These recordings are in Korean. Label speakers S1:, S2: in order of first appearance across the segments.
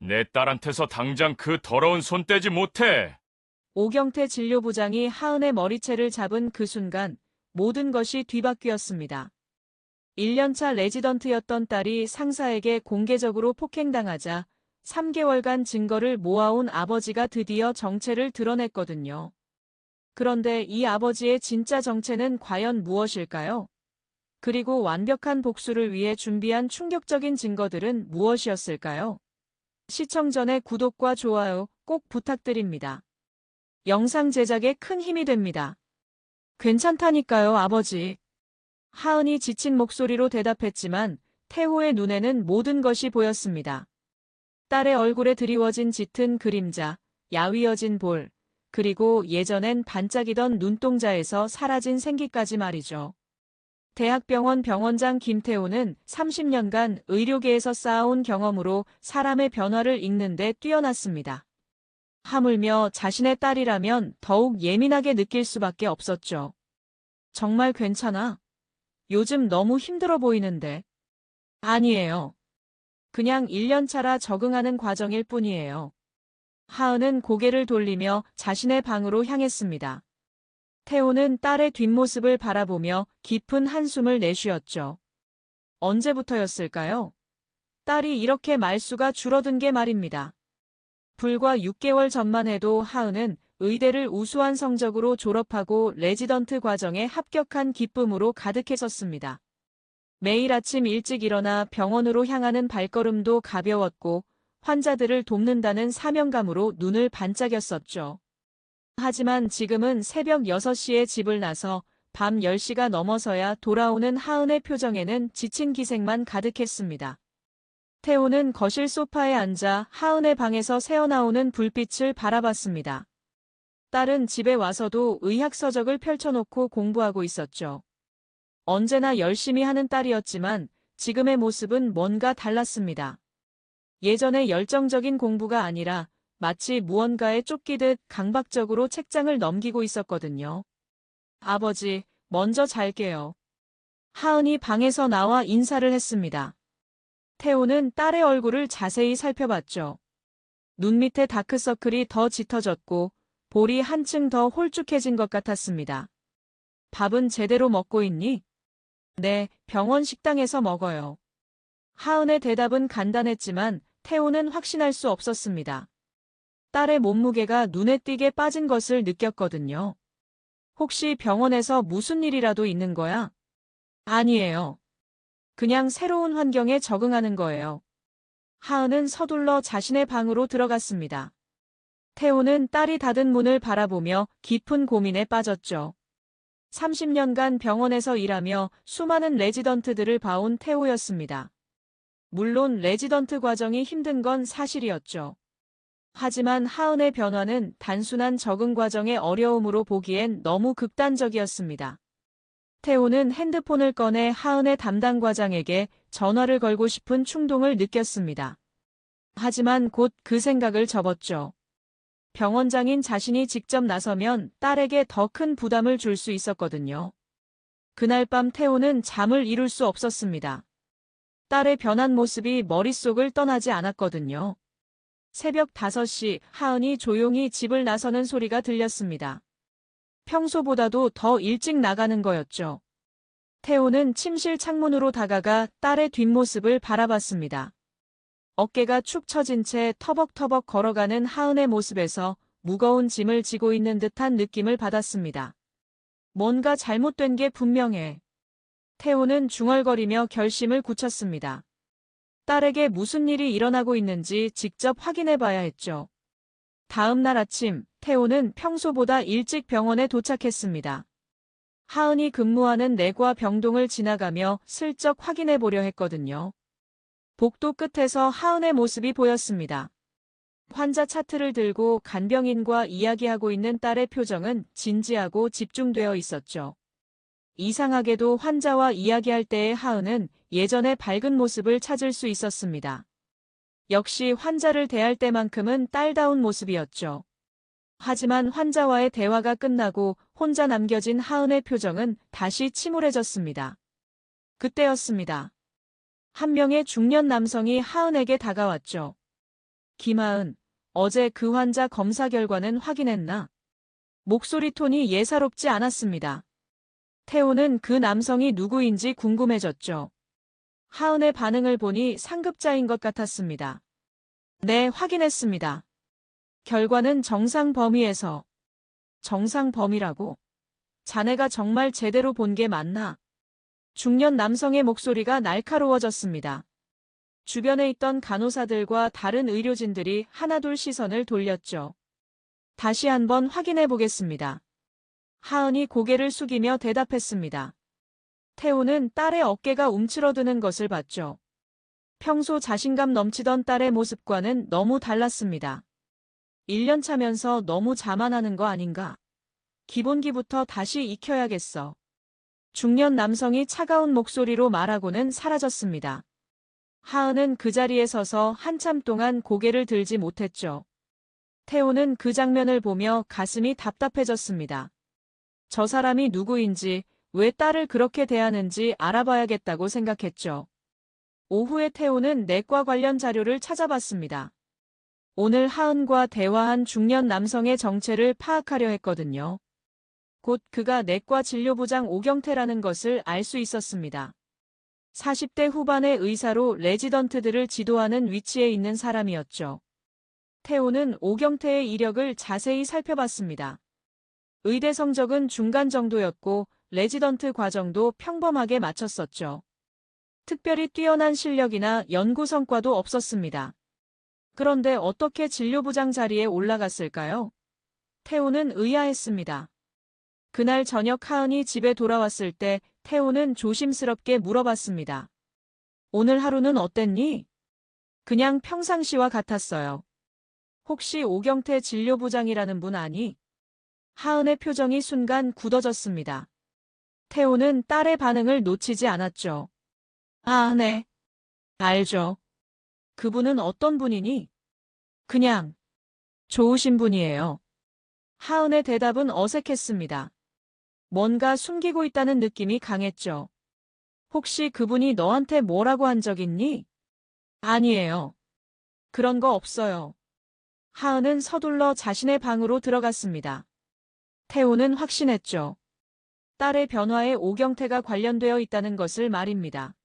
S1: 내 딸한테서 당장 그 더러운 손 떼지 못해.
S2: 오경태 진료부장이 하은의 머리채를 잡은 그 순간 모든 것이 뒤바뀌었습니다. 1년차 레지던트였던 딸이 상사에게 공개적으로 폭행당하자 3개월간 증거를 모아온 아버지가 드디어 정체를 드러냈거든요. 그런데 이 아버지의 진짜 정체는 과연 무엇일까요? 그리고 완벽한 복수를 위해 준비한 충격적인 증거들은 무엇이었을까요? 시청 전에 구독과 좋아요 꼭 부탁드립니다. 영상 제작에 큰 힘이 됩니다. 괜찮다니까요, 아버지. 하은이 지친 목소리로 대답했지만 태호의 눈에는 모든 것이 보였습니다. 딸의 얼굴에 드리워진 짙은 그림자, 야위어진 볼, 그리고 예전엔 반짝이던 눈동자에서 사라진 생기까지 말이죠. 대학병원 병원장 김태호는 30년간 의료계에서 쌓아온 경험으로 사람의 변화를 읽는 데 뛰어났습니다. 하물며 자신의 딸이라면 더욱 예민하게 느낄 수밖에 없었죠. 정말 괜찮아? 요즘 너무 힘들어 보이는데. 아니에요. 그냥 1년 차라 적응하는 과정일 뿐이에요. 하은은 고개를 돌리며 자신의 방으로 향했습니다. 태호는 딸의 뒷모습을 바라보며 깊은 한숨을 내쉬었죠. 언제부터였을까요? 딸이 이렇게 말수가 줄어든 게 말입니다. 불과 6개월 전만 해도 하은은 의대를 우수한 성적으로 졸업하고 레지던트 과정에 합격한 기쁨으로 가득했었습니다. 매일 아침 일찍 일어나 병원으로 향하는 발걸음도 가벼웠고 환자들을 돕는다는 사명감으로 눈을 반짝였었죠. 하지만 지금은 새벽 6시에 집을 나서 밤 10시가 넘어서야 돌아오는 하은의 표정에는 지친 기색만 가득했습니다. 태호는 거실 소파에 앉아 하은의 방에서 새어나오는 불빛을 바라봤습니다. 딸은 집에 와서도 의학 서적을 펼쳐놓고 공부하고 있었죠. 언제나 열심히 하는 딸이었지만 지금의 모습은 뭔가 달랐습니다. 예전의 열정적인 공부가 아니라 마치 무언가에 쫓기듯 강박적으로 책장을 넘기고 있었거든요. 아버지, 먼저 잘게요. 하은이 방에서 나와 인사를 했습니다. 태호는 딸의 얼굴을 자세히 살펴봤죠. 눈 밑에 다크서클이 더 짙어졌고 볼이 한층 더 홀쭉해진 것 같았습니다. 밥은 제대로 먹고 있니? 네, 병원 식당에서 먹어요. 하은의 대답은 간단했지만 태호는 확신할 수 없었습니다. 딸의 몸무게가 눈에 띄게 빠진 것을 느꼈거든요. 혹시 병원에서 무슨 일이라도 있는 거야? 아니에요. 그냥 새로운 환경에 적응하는 거예요. 하은은 서둘러 자신의 방으로 들어갔습니다. 태호는 딸이 닫은 문을 바라보며 깊은 고민에 빠졌죠. 30년간 병원에서 일하며 수많은 레지던트들을 봐온 태호였습니다. 물론 레지던트 과정이 힘든 건 사실이었죠. 하지만 하은의 변화는 단순한 적응 과정의 어려움으로 보기엔 너무 극단적이었습니다. 태호는 핸드폰을 꺼내 하은의 담당 과장에게 전화를 걸고 싶은 충동을 느꼈습니다. 하지만 곧 그 생각을 접었죠. 병원장인 자신이 직접 나서면 딸에게 더 큰 부담을 줄 수 있었거든요. 그날 밤 태호는 잠을 이룰 수 없었습니다. 딸의 변한 모습이 머릿속을 떠나지 않았거든요. 새벽 5시 하은이 조용히 집을 나서는 소리가 들렸습니다. 평소보다도 더 일찍 나가는 거였죠. 태호는 침실 창문으로 다가가 딸의 뒷모습을 바라봤습니다. 어깨가 축 처진 채 터벅터벅 걸어가는 하은의 모습에서 무거운 짐을 지고 있는 듯한 느낌을 받았습니다. 뭔가 잘못된 게 분명해. 태호는 중얼거리며 결심을 굳혔습니다. 딸에게 무슨 일이 일어나고 있는지 직접 확인해 봐야 했죠. 다음 날 아침, 태호는 평소보다 일찍 병원에 도착했습니다. 하은이 근무하는 내과 병동을 지나가며 슬쩍 확인해 보려 했거든요. 복도 끝에서 하은의 모습이 보였습니다. 환자 차트를 들고 간병인과 이야기하고 있는 딸의 표정은 진지하고 집중되어 있었죠. 이상하게도 환자와 이야기할 때의 하은은 예전의 밝은 모습을 찾을 수 있었습니다. 역시 환자를 대할 때만큼은 딸다운 모습이었죠. 하지만 환자와의 대화가 끝나고 혼자 남겨진 하은의 표정은 다시 침울해졌습니다. 그때였습니다. 한 명의 중년 남성이 하은에게 다가왔죠. 김하은, 어제 그 환자 검사 결과는 확인했나? 목소리 톤이 예사롭지 않았습니다. 태호는 그 남성이 누구인지 궁금해졌죠. 하은의 반응을 보니 상급자인 것 같았습니다. 네, 확인했습니다. 결과는 정상 범위에서. 정상 범위라고? 자네가 정말 제대로 본 게 맞나? 중년 남성의 목소리가 날카로워졌습니다. 주변에 있던 간호사들과 다른 의료진들이 하나둘 시선을 돌렸죠. 다시 한번 확인해 보겠습니다. 하은이 고개를 숙이며 대답했습니다. 태호는 딸의 어깨가 움츠러드는 것을 봤죠. 평소 자신감 넘치던 딸의 모습과는 너무 달랐습니다. 1년 차면서 너무 자만하는 거 아닌가? 기본기부터 다시 익혀야겠어. 중년 남성이 차가운 목소리로 말하고는 사라졌습니다. 하은은 그 자리에 서서 한참 동안 고개를 들지 못했죠. 태호는 그 장면을 보며 가슴이 답답해졌습니다. 저 사람이 누구인지, 왜 딸을 그렇게 대하는지 알아봐야겠다고 생각했죠. 오후에 태호는 내과 관련 자료를 찾아봤습니다. 오늘 하은과 대화한 중년 남성의 정체를 파악하려 했거든요. 곧 그가 내과 진료부장 오경태라는 것을 알 수 있었습니다. 40대 후반의 의사로 레지던트들을 지도하는 위치에 있는 사람이었죠. 태호는 오경태의 이력을 자세히 살펴봤습니다. 의대 성적은 중간 정도였고 레지던트 과정도 평범하게 마쳤었죠. 특별히 뛰어난 실력이나 연구 성과도 없었습니다. 그런데 어떻게 진료부장 자리에 올라갔을까요? 태호는 의아했습니다. 그날 저녁 하은이 집에 돌아왔을 때 태호는 조심스럽게 물어봤습니다. 오늘 하루는 어땠니? 그냥 평상시와 같았어요. 혹시 오경태 진료부장이라는 분 아니? 하은의 표정이 순간 굳어졌습니다. 태호는 딸의 반응을 놓치지 않았죠. 아, 네. 알죠. 그분은 어떤 분이니? 그냥 좋으신 분이에요. 하은의 대답은 어색했습니다. 뭔가 숨기고 있다는 느낌이 강했죠. 혹시 그분이 너한테 뭐라고 한 적 있니? 아니에요. 그런 거 없어요. 하은은 서둘러 자신의 방으로 들어갔습니다. 태호는 확신했죠. 딸의 변화에 오경태가 관련되어 있다는 것을 말입니다.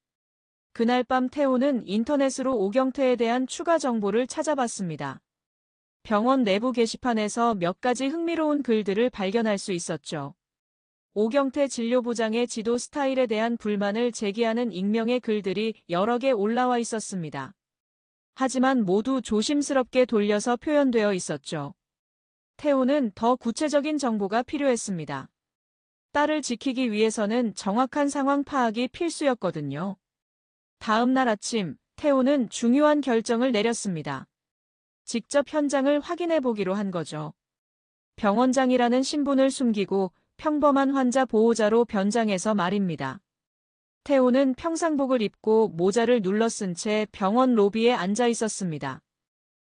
S2: 그날 밤 태호는 인터넷으로 오경태에 대한 추가 정보를 찾아봤습니다. 병원 내부 게시판에서 몇 가지 흥미로운 글들을 발견할 수 있었죠. 오경태 진료부장의 지도 스타일에 대한 불만을 제기하는 익명의 글들이 여러 개 올라와 있었습니다. 하지만 모두 조심스럽게 돌려서 표현되어 있었죠. 태호는 더 구체적인 정보가 필요했습니다. 딸을 지키기 위해서는 정확한 상황 파악이 필수였거든요. 다음 날 아침, 태호는 중요한 결정을 내렸습니다. 직접 현장을 확인해 보기로 한 거죠. 병원장이라는 신분을 숨기고 평범한 환자 보호자로 변장해서 말입니다. 태호는 평상복을 입고 모자를 눌러 쓴 채 병원 로비에 앉아 있었습니다.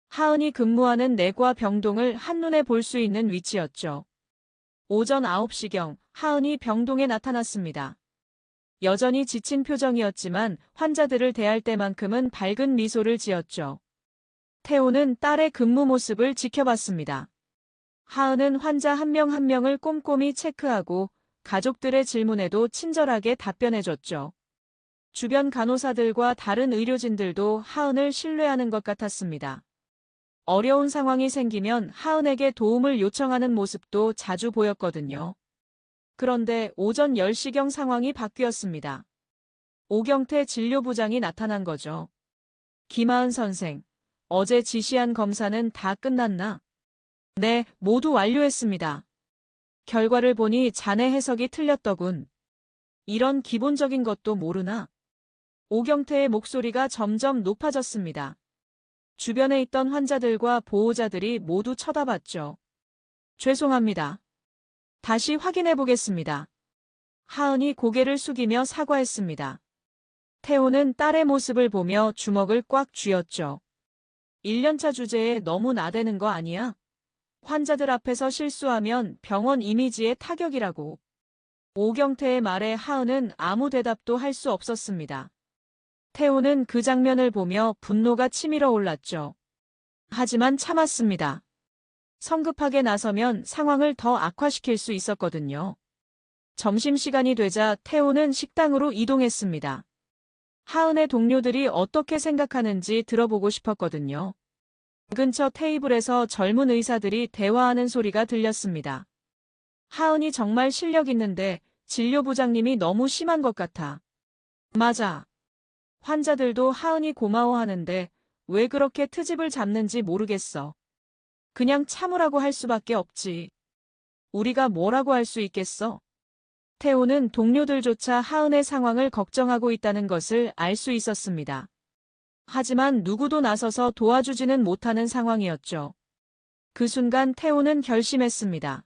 S2: 하은이 근무하는 내과 병동을 한눈에 볼 수 있는 위치였죠. 오전 9시경 하은이 병동에 나타났습니다. 여전히 지친 표정이었지만 환자들을 대할 때만큼은 밝은 미소를 지었죠. 태호는 딸의 근무 모습을 지켜봤습니다. 하은은 환자 한 명 한 명을 꼼꼼히 체크하고 가족들의 질문에도 친절하게 답변해줬죠. 주변 간호사들과 다른 의료진들도 하은을 신뢰하는 것 같았습니다. 어려운 상황이 생기면 하은에게 도움을 요청하는 모습도 자주 보였거든요. 그런데 오전 10시경 상황이 바뀌었습니다. 오경태 진료부장이 나타난 거죠. 김하은 선생, 어제 지시한 검사는 다 끝났나? 네, 모두 완료했습니다. 결과를 보니 자네 해석이 틀렸더군. 이런 기본적인 것도 모르나? 오경태의 목소리가 점점 높아졌습니다. 주변에 있던 환자들과 보호자들이 모두 쳐다봤죠. 죄송합니다. 다시 확인해 보겠습니다. 하은이 고개를 숙이며 사과했습니다. 태호는 딸의 모습을 보며 주먹을 꽉 쥐었죠. 1년차 주제에 너무 나대는 거 아니야? 환자들 앞에서 실수하면 병원 이미지에 타격이라고. 오경태의 말에 하은은 아무 대답도 할 수 없었습니다. 태호는 그 장면을 보며 분노가 치밀어 올랐죠. 하지만 참았습니다. 성급하게 나서면 상황을 더 악화시킬 수 있었거든요. 점심시간이 되자 태호는 식당으로 이동했습니다. 하은의 동료들이 어떻게 생각하는지 들어보고 싶었거든요. 근처 테이블에서 젊은 의사들이 대화하는 소리가 들렸습니다. 하은이 정말 실력 있는데 진료부장님이 너무 심한 것 같아. 맞아. 환자들도 하은이 고마워하는데 왜 그렇게 트집을 잡는지 모르겠어. 그냥 참으라고 할 수밖에 없지. 우리가 뭐라고 할 수 있겠어? 태호는 동료들조차 하은의 상황을 걱정하고 있다는 것을 알 수 있었습니다. 하지만 누구도 나서서 도와주지는 못하는 상황이었죠. 그 순간 태호는 결심했습니다.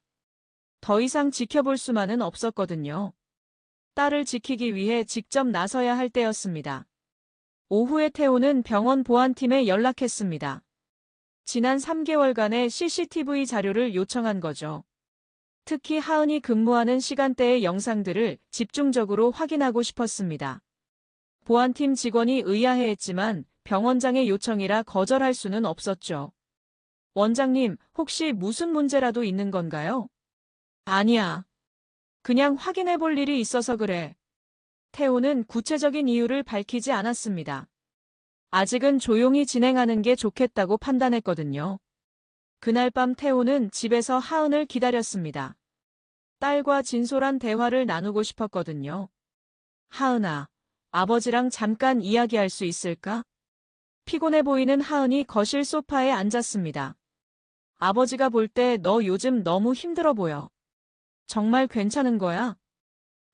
S2: 더 이상 지켜볼 수만은 없었거든요. 딸을 지키기 위해 직접 나서야 할 때였습니다. 오후에 태호는 병원 보안팀에 연락했습니다. 지난 3개월간의 CCTV 자료를 요청한 거죠. 특히 하은이 근무하는 시간대의 영상들을 집중적으로 확인하고 싶었습니다. 보안팀 직원이 의아해했지만 병원장의 요청이라 거절할 수는 없었죠. 원장님, 혹시 무슨 문제라도 있는 건가요? 아니야. 그냥 확인해 볼 일이 있어서 그래. 태호는 구체적인 이유를 밝히지 않았습니다. 아직은 조용히 진행하는 게 좋겠다고 판단했거든요. 그날 밤 태호는 집에서 하은을 기다렸습니다. 딸과 진솔한 대화를 나누고 싶었거든요. 하은아, 아버지랑 잠깐 이야기할 수 있을까? 피곤해 보이는 하은이 거실 소파에 앉았습니다. 아버지가 볼 때 너 요즘 너무 힘들어 보여. 정말 괜찮은 거야?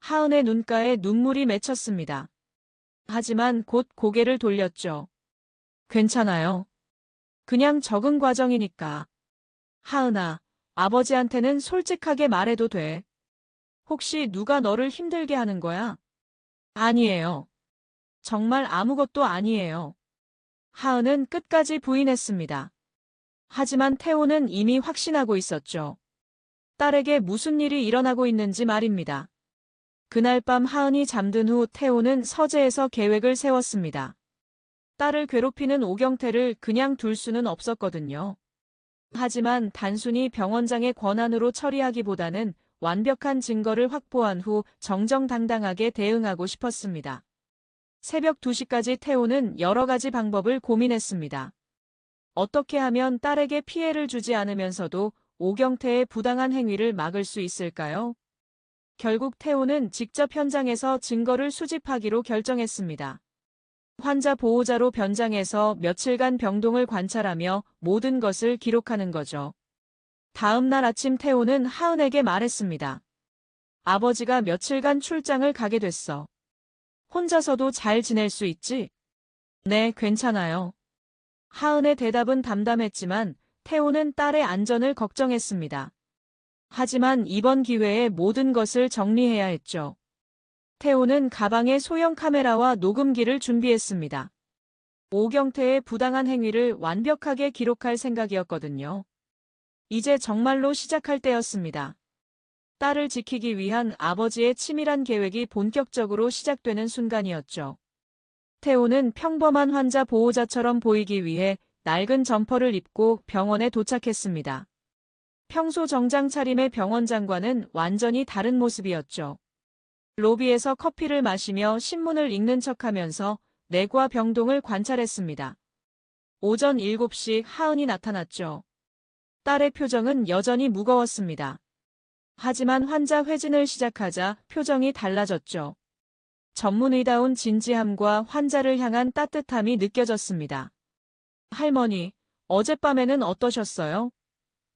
S2: 하은의 눈가에 눈물이 맺혔습니다. 하지만 곧 고개를 돌렸죠. 괜찮아요. 그냥 적응 과정이니까. 하은아, 아버지한테는 솔직하게 말해도 돼. 혹시 누가 너를 힘들게 하는 거야? 아니에요. 정말 아무것도 아니에요. 하은은 끝까지 부인했습니다. 하지만 태호는 이미 확신하고 있었죠. 딸에게 무슨 일이 일어나고 있는지 말입니다. 그날 밤 하은이 잠든 후 태호는 서재에서 계획을 세웠습니다. 딸을 괴롭히는 오경태를 그냥 둘 수는 없었거든요. 하지만 단순히 병원장의 권한으로 처리하기보다는 완벽한 증거를 확보한 후 정정당당하게 대응하고 싶었습니다. 새벽 2시까지 태호는 여러 가지 방법을 고민했습니다. 어떻게 하면 딸에게 피해를 주지 않으면서도 오경태의 부당한 행위를 막을 수 있을까요? 결국 태호는 직접 현장에서 증거를 수집하기로 결정했습니다. 환자 보호자로 변장해서 며칠간 병동을 관찰하며 모든 것을 기록하는 거죠. 다음 날 아침 태호는 하은에게 말했습니다. 아버지가 며칠간 출장을 가게 됐어. 혼자서도 잘 지낼 수 있지? 네, 괜찮아요. 하은의 대답은 담담했지만 태호는 딸의 안전을 걱정했습니다. 하지만 이번 기회에 모든 것을 정리해야 했죠. 태호는 가방에 소형 카메라와 녹음기를 준비했습니다. 오경태의 부당한 행위를 완벽하게 기록할 생각이었거든요. 이제 정말로 시작할 때였습니다. 딸을 지키기 위한 아버지의 치밀한 계획이 본격적으로 시작되는 순간이었죠. 태호는 평범한 환자 보호자처럼 보이기 위해 낡은 점퍼를 입고 병원에 도착했습니다. 평소 정장 차림의 병원장과는 완전히 다른 모습이었죠. 로비에서 커피를 마시며 신문을 읽는 척하면서 내과 병동을 관찰했습니다. 오전 7시 하은이 나타났죠. 딸의 표정은 여전히 무거웠습니다. 하지만 환자 회진을 시작하자 표정이 달라졌죠. 전문의다운 진지함과 환자를 향한 따뜻함이 느껴졌습니다. 할머니, 어젯밤에는 어떠셨어요?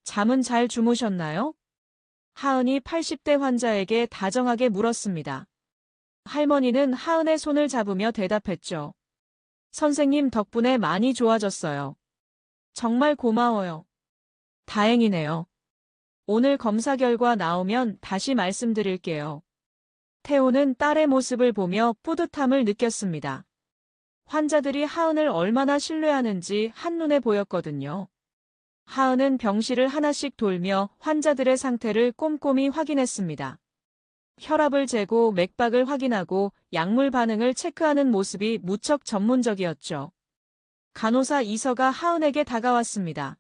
S2: 잠은 잘 주무셨나요? 하은이 80대 환자에게 다정하게 물었습니다. 할머니는 하은의 손을 잡으며 대답했죠. 선생님 덕분에 많이 좋아졌어요. 정말 고마워요. 다행이네요. 오늘 검사 결과 나오면 다시 말씀드릴게요. 태호는 딸의 모습을 보며 뿌듯함을 느꼈습니다. 환자들이 하은을 얼마나 신뢰하는지 한눈에 보였거든요. 하은은 병실을 하나씩 돌며 환자들의 상태를 꼼꼼히 확인했습니다. 혈압을 재고 맥박을 확인하고 약물 반응을 체크하는 모습이 무척 전문적이었죠. 간호사 이서가 하은에게 다가왔습니다.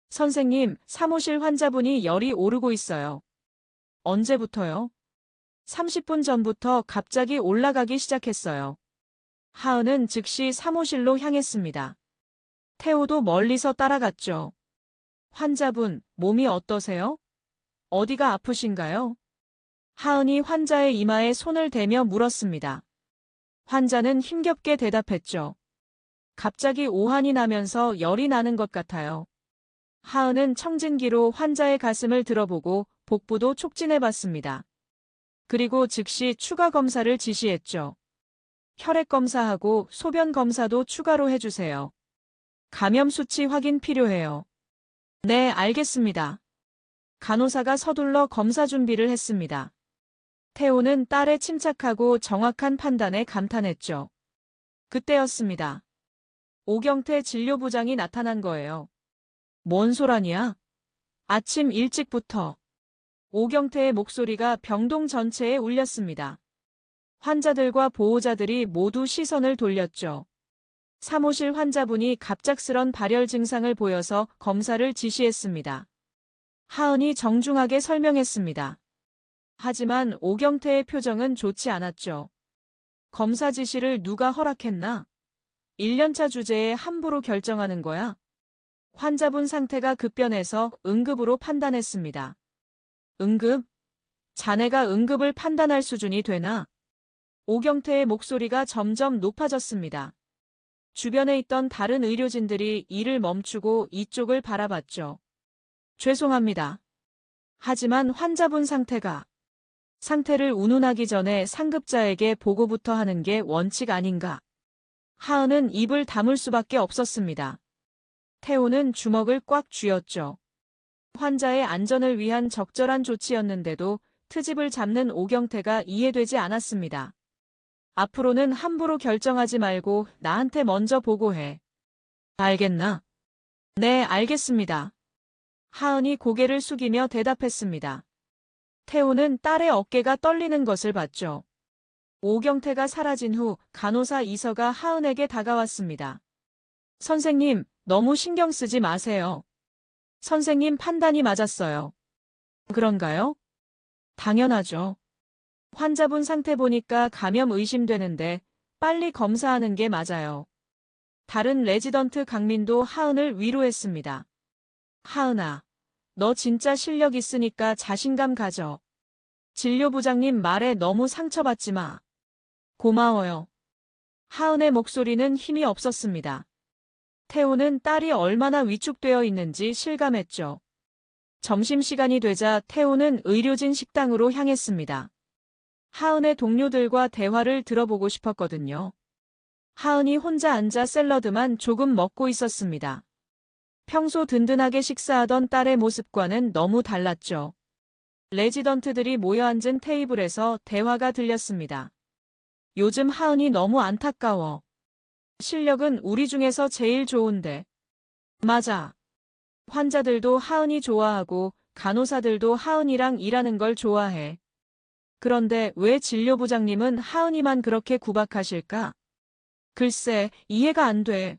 S2: 선생님, 사무실 환자분이 열이 오르고 있어요. 언제부터요? 30분 전부터 갑자기 올라가기 시작했어요. 하은은 즉시 사무실로 향했습니다. 태호도 멀리서 따라갔죠. 환자분, 몸이 어떠세요? 어디가 아프신가요? 하은이 환자의 이마에 손을 대며 물었습니다. 환자는 힘겹게 대답했죠. 갑자기 오한이 나면서 열이 나는 것 같아요. 하은은 청진기로 환자의 가슴을 들어보고 복부도 촉진해봤습니다. 그리고 즉시 추가 검사를 지시했죠. 혈액 검사하고 소변 검사도 추가로 해주세요. 감염 수치 확인 필요해요. 네, 알겠습니다. 간호사가 서둘러 검사 준비를 했습니다. 태호는 딸의 침착하고 정확한 판단에 감탄했죠. 그때였습니다. 오경태 진료부장이 나타난 거예요. 뭔 소란이야? 아침 일찍부터. 오경태의 목소리가 병동 전체에 울렸습니다. 환자들과 보호자들이 모두 시선을 돌렸죠. 사무실 환자분이 갑작스런 발열 증상을 보여서 검사를 지시했습니다. 하은이 정중하게 설명했습니다. 하지만 오경태의 표정은 좋지 않았죠. 검사 지시를 누가 허락했나? 1년차 주제에 함부로 결정하는 거야? 환자분 상태가 급변해서 응급으로 판단했습니다. 응급? 자네가 응급을 판단할 수준이 되나? 오경태의 목소리가 점점 높아졌습니다. 주변에 있던 다른 의료진들이 일을 멈추고 이쪽을 바라봤죠. 죄송합니다. 하지만 환자분 상태를 운운하기 전에 상급자에게 보고부터 하는 게 원칙 아닌가. 하은은 입을 다물 수밖에 없었습니다. 태호는 주먹을 꽉 쥐었죠. 환자의 안전을 위한 적절한 조치였는데도 트집을 잡는 오경태가 이해되지 않았습니다. 앞으로는 함부로 결정하지 말고 나한테 먼저 보고해. 알겠나? 네, 알겠습니다. 하은이 고개를 숙이며 대답했습니다. 태호는 딸의 어깨가 떨리는 것을 봤죠. 오경태가 사라진 후 간호사 이서가 하은에게 다가왔습니다. 선생님, 너무 신경 쓰지 마세요. 선생님 판단이 맞았어요. 그런가요? 당연하죠. 환자분 상태 보니까 감염 의심되는데 빨리 검사하는 게 맞아요. 다른 레지던트 강민도 하은을 위로했습니다. 하은아, 너 진짜 실력 있으니까 자신감 가져. 진료부장님 말에 너무 상처받지 마. 고마워요. 하은의 목소리는 힘이 없었습니다. 태호는 딸이 얼마나 위축되어 있는지 실감했죠. 점심시간이 되자 태호는 의료진 식당으로 향했습니다. 하은의 동료들과 대화를 들어보고 싶었거든요. 하은이 혼자 앉아 샐러드만 조금 먹고 있었습니다. 평소 든든하게 식사하던 딸의 모습과는 너무 달랐죠. 레지던트들이 모여 앉은 테이블에서 대화가 들렸습니다. 요즘 하은이 너무 안타까워. 실력은 우리 중에서 제일 좋은데. 맞아. 환자들도 하은이 좋아하고 간호사들도 하은이랑 일하는 걸 좋아해. 그런데 왜 진료부장님은 하은이만 그렇게 구박하실까? 글쎄, 이해가 안 돼.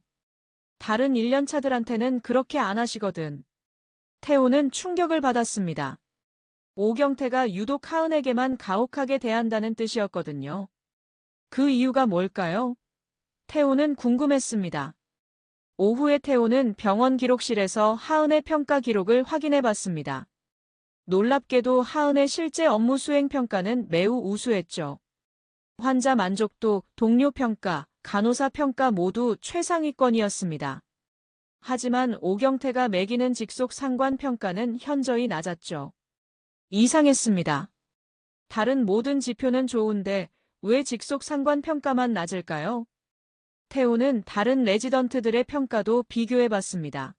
S2: 다른 1년차들한테는 그렇게 안 하시거든. 태호는 충격을 받았습니다. 오경태가 유독 하은에게만 가혹하게 대한다는 뜻이었거든요. 그 이유가 뭘까요? 태호는 궁금했습니다. 오후에 태호는 병원 기록실에서 하은의 평가 기록을 확인해 봤습니다. 놀랍게도 하은의 실제 업무 수행 평가는 매우 우수했죠. 환자 만족도, 동료 평가, 간호사 평가 모두 최상위권이었습니다. 하지만 오경태가 매기는 직속 상관 평가는 현저히 낮았죠. 이상했습니다. 다른 모든 지표는 좋은데 왜 직속 상관 평가만 낮을까요? 태호는 다른 레지던트들의 평가도 비교해봤습니다.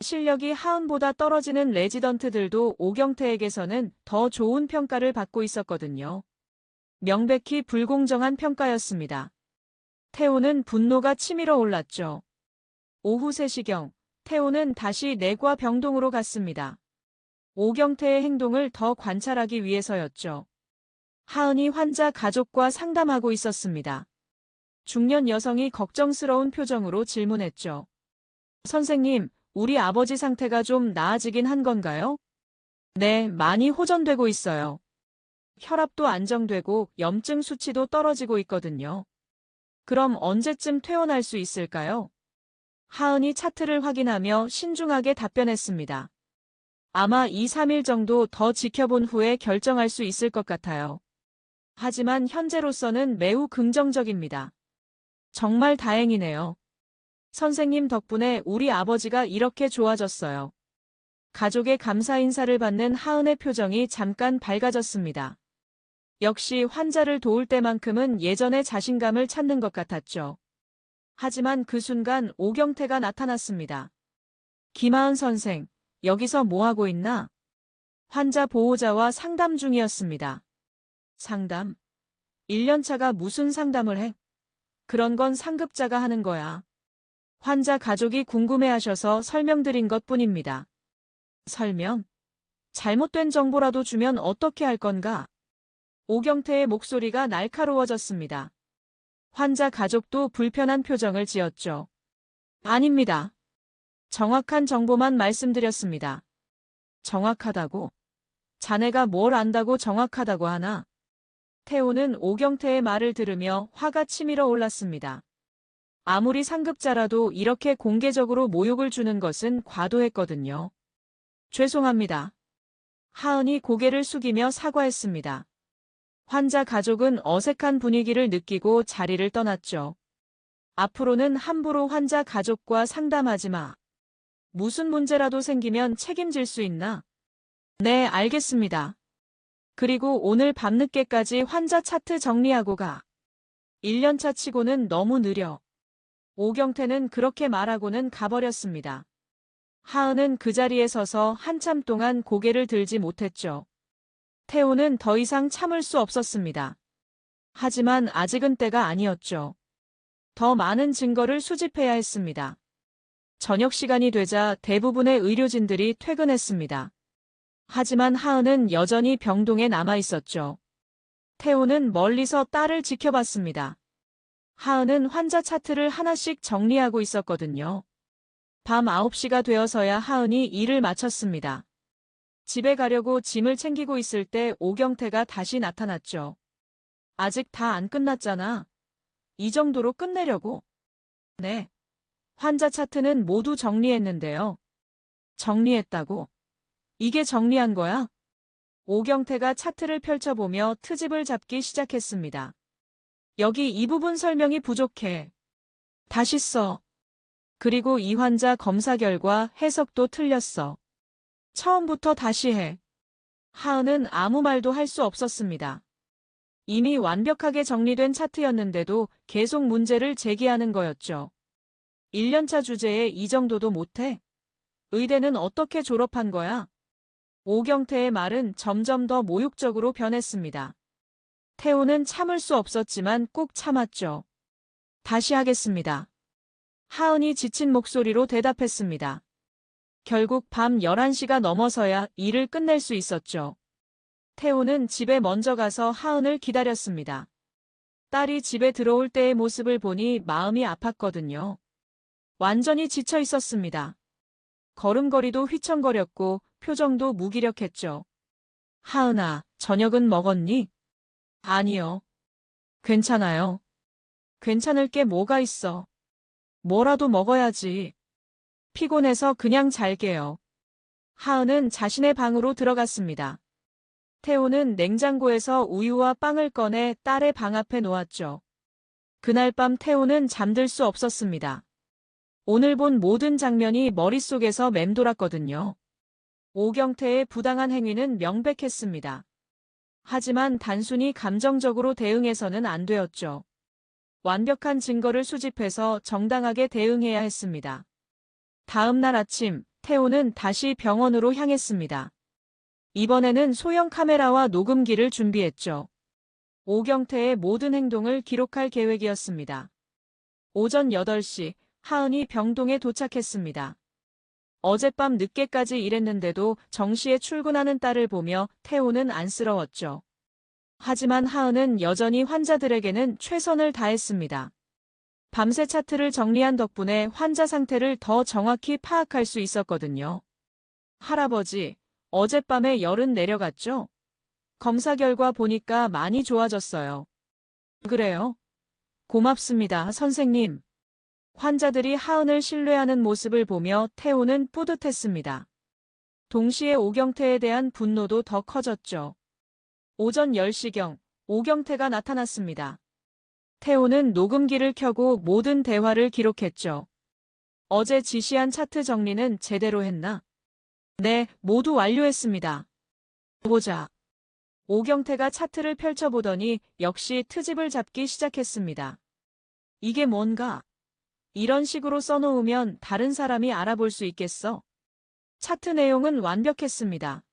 S2: 실력이 하은보다 떨어지는 레지던트들도 오경태에게서는 더 좋은 평가를 받고 있었거든요. 명백히 불공정한 평가였습니다. 태호는 분노가 치밀어 올랐죠. 오후 3시경, 태호는 다시 내과 병동으로 갔습니다. 오경태의 행동을 더 관찰하기 위해서였죠. 하은이 환자 가족과 상담하고 있었습니다. 중년 여성이 걱정스러운 표정으로 질문했죠. 선생님, 우리 아버지 상태가 좀 나아지긴 한 건가요? 네, 많이 호전되고 있어요. 혈압도 안정되고 염증 수치도 떨어지고 있거든요. 그럼 언제쯤 퇴원할 수 있을까요? 하은이 차트를 확인하며 신중하게 답변했습니다. 아마 2, 3일 정도 더 지켜본 후에 결정할 수 있을 것 같아요. 하지만 현재로서는 매우 긍정적입니다. 정말 다행이네요. 선생님 덕분에 우리 아버지가 이렇게 좋아졌어요. 가족의 감사 인사를 받는 하은의 표정이 잠깐 밝아졌습니다. 역시 환자를 도울 때만큼은 예전의 자신감을 찾는 것 같았죠. 하지만 그 순간 오경태가 나타났습니다. 김하은 선생, 여기서 뭐하고 있나? 환자 보호자와 상담 중이었습니다. 상담? 1년차가 무슨 상담을 해? 그런 건 상급자가 하는 거야. 환자 가족이 궁금해하셔서 설명드린 것뿐입니다. 설명? 잘못된 정보라도 주면 어떻게 할 건가? 오경태의 목소리가 날카로워졌습니다. 환자 가족도 불편한 표정을 지었죠. 아닙니다. 정확한 정보만 말씀드렸습니다. 정확하다고? 자네가 뭘 안다고 정확하다고 하나? 태호는 오경태의 말을 들으며 화가 치밀어 올랐습니다. 아무리 상급자라도 이렇게 공개적으로 모욕을 주는 것은 과도했거든요. 죄송합니다. 하은이 고개를 숙이며 사과했습니다. 환자 가족은 어색한 분위기를 느끼고 자리를 떠났죠. 앞으로는 함부로 환자 가족과 상담하지 마. 무슨 문제라도 생기면 책임질 수 있나? 네, 알겠습니다. 그리고 오늘 밤늦게까지 환자 차트 정리하고 가. 1년차 치고는 너무 느려. 오경태는 그렇게 말하고는 가버렸습니다. 하은은 그 자리에 서서 한참 동안 고개를 들지 못했죠. 태호는 더 이상 참을 수 없었습니다. 하지만 아직은 때가 아니었죠. 더 많은 증거를 수집해야 했습니다. 저녁 시간이 되자 대부분의 의료진들이 퇴근했습니다. 하지만 하은은 여전히 병동에 남아 있었죠. 태호는 멀리서 딸을 지켜봤습니다. 하은은 환자 차트를 하나씩 정리하고 있었거든요. 밤 9시가 되어서야 하은이 일을 마쳤습니다. 집에 가려고 짐을 챙기고 있을 때 오경태가 다시 나타났죠. 아직 다 안 끝났잖아. 이 정도로 끝내려고? 네. 환자 차트는 모두 정리했는데요. 정리했다고? 이게 정리한 거야? 오경태가 차트를 펼쳐보며 트집을 잡기 시작했습니다. 여기 이 부분 설명이 부족해. 다시 써. 그리고 이 환자 검사 결과 해석도 틀렸어. 처음부터 다시 해. 하은은 아무 말도 할 수 없었습니다. 이미 완벽하게 정리된 차트였는데도 계속 문제를 제기하는 거였죠. 1년차 주제에 이 정도도 못해? 의대는 어떻게 졸업한 거야? 오경태의 말은 점점 더 모욕적으로 변했습니다. 태호는 참을 수 없었지만 꾹 참았죠. 다시 하겠습니다. 하은이 지친 목소리로 대답했습니다. 결국 밤 11시가 넘어서야 일을 끝낼 수 있었죠. 태호는 집에 먼저 가서 하은을 기다렸습니다. 딸이 집에 들어올 때의 모습을 보니 마음이 아팠거든요. 완전히 지쳐 있었습니다. 걸음걸이도 휘청거렸고 표정도 무기력했죠. 하은아, 저녁은 먹었니? 아니요. 괜찮아요. 괜찮을 게 뭐가 있어. 뭐라도 먹어야지. 피곤해서 그냥 잘게요. 하은은 자신의 방으로 들어갔습니다. 태호는 냉장고에서 우유와 빵을 꺼내 딸의 방 앞에 놓았죠. 그날 밤 태호는 잠들 수 없었습니다. 오늘 본 모든 장면이 머릿속에서 맴돌았거든요. 오경태의 부당한 행위는 명백했습니다. 하지만 단순히 감정적으로 대응해서는 안 되었죠. 완벽한 증거를 수집해서 정당하게 대응해야 했습니다. 다음 날 아침, 태호는 다시 병원으로 향했습니다. 이번에는 소형 카메라와 녹음기를 준비했죠. 오경태의 모든 행동을 기록할 계획이었습니다. 오전 8시, 하은이 병동에 도착했습니다. 어젯밤 늦게까지 일했는데도 정시에 출근하는 딸을 보며 태호는 안쓰러웠죠. 하지만 하은은 여전히 환자들에게는 최선을 다했습니다. 밤새 차트를 정리한 덕분에 환자 상태를 더 정확히 파악할 수 있었거든요. 할아버지, 어젯밤에 열은 내려갔죠? 검사 결과 보니까 많이 좋아졌어요. 그래요? 고맙습니다, 선생님. 환자들이 하은을 신뢰하는 모습을 보며 태호는 뿌듯했습니다. 동시에 오경태에 대한 분노도 더 커졌죠. 오전 10시경, 오경태가 나타났습니다. 태호는 녹음기를 켜고 모든 대화를 기록했죠. 어제 지시한 차트 정리는 제대로 했나? 네, 모두 완료했습니다. 보자. 오경태가 차트를 펼쳐보더니 역시 트집을 잡기 시작했습니다. 이게 뭔가? 이런 식으로 써놓으면 다른 사람이 알아볼 수 있겠어? 차트 내용은 완벽했습니다.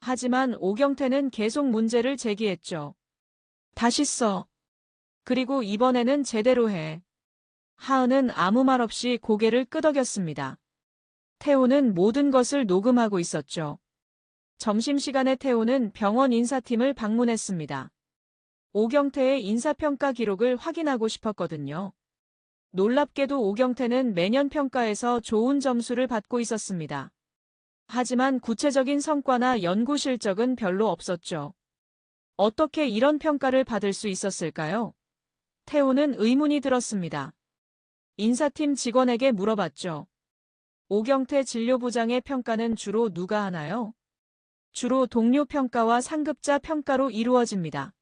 S2: 하지만 오경태는 계속 문제를 제기했죠. 다시 써. 그리고 이번에는 제대로 해. 하은은 아무 말 없이 고개를 끄덕였습니다. 태호는 모든 것을 녹음하고 있었죠. 점심시간에 태호는 병원 인사팀을 방문했습니다. 오경태의 인사평가 기록을 확인하고 싶었거든요. 놀랍게도 오경태는 매년 평가에서 좋은 점수를 받고 있었습니다. 하지만 구체적인 성과나 연구 실적은 별로 없었죠. 어떻게 이런 평가를 받을 수 있었을까요? 태호는 의문이 들었습니다. 인사팀 직원에게 물어봤죠. 오경태 진료부장의 평가는 주로 누가 하나요? 주로 동료 평가와 상급자 평가로 이루어집니다.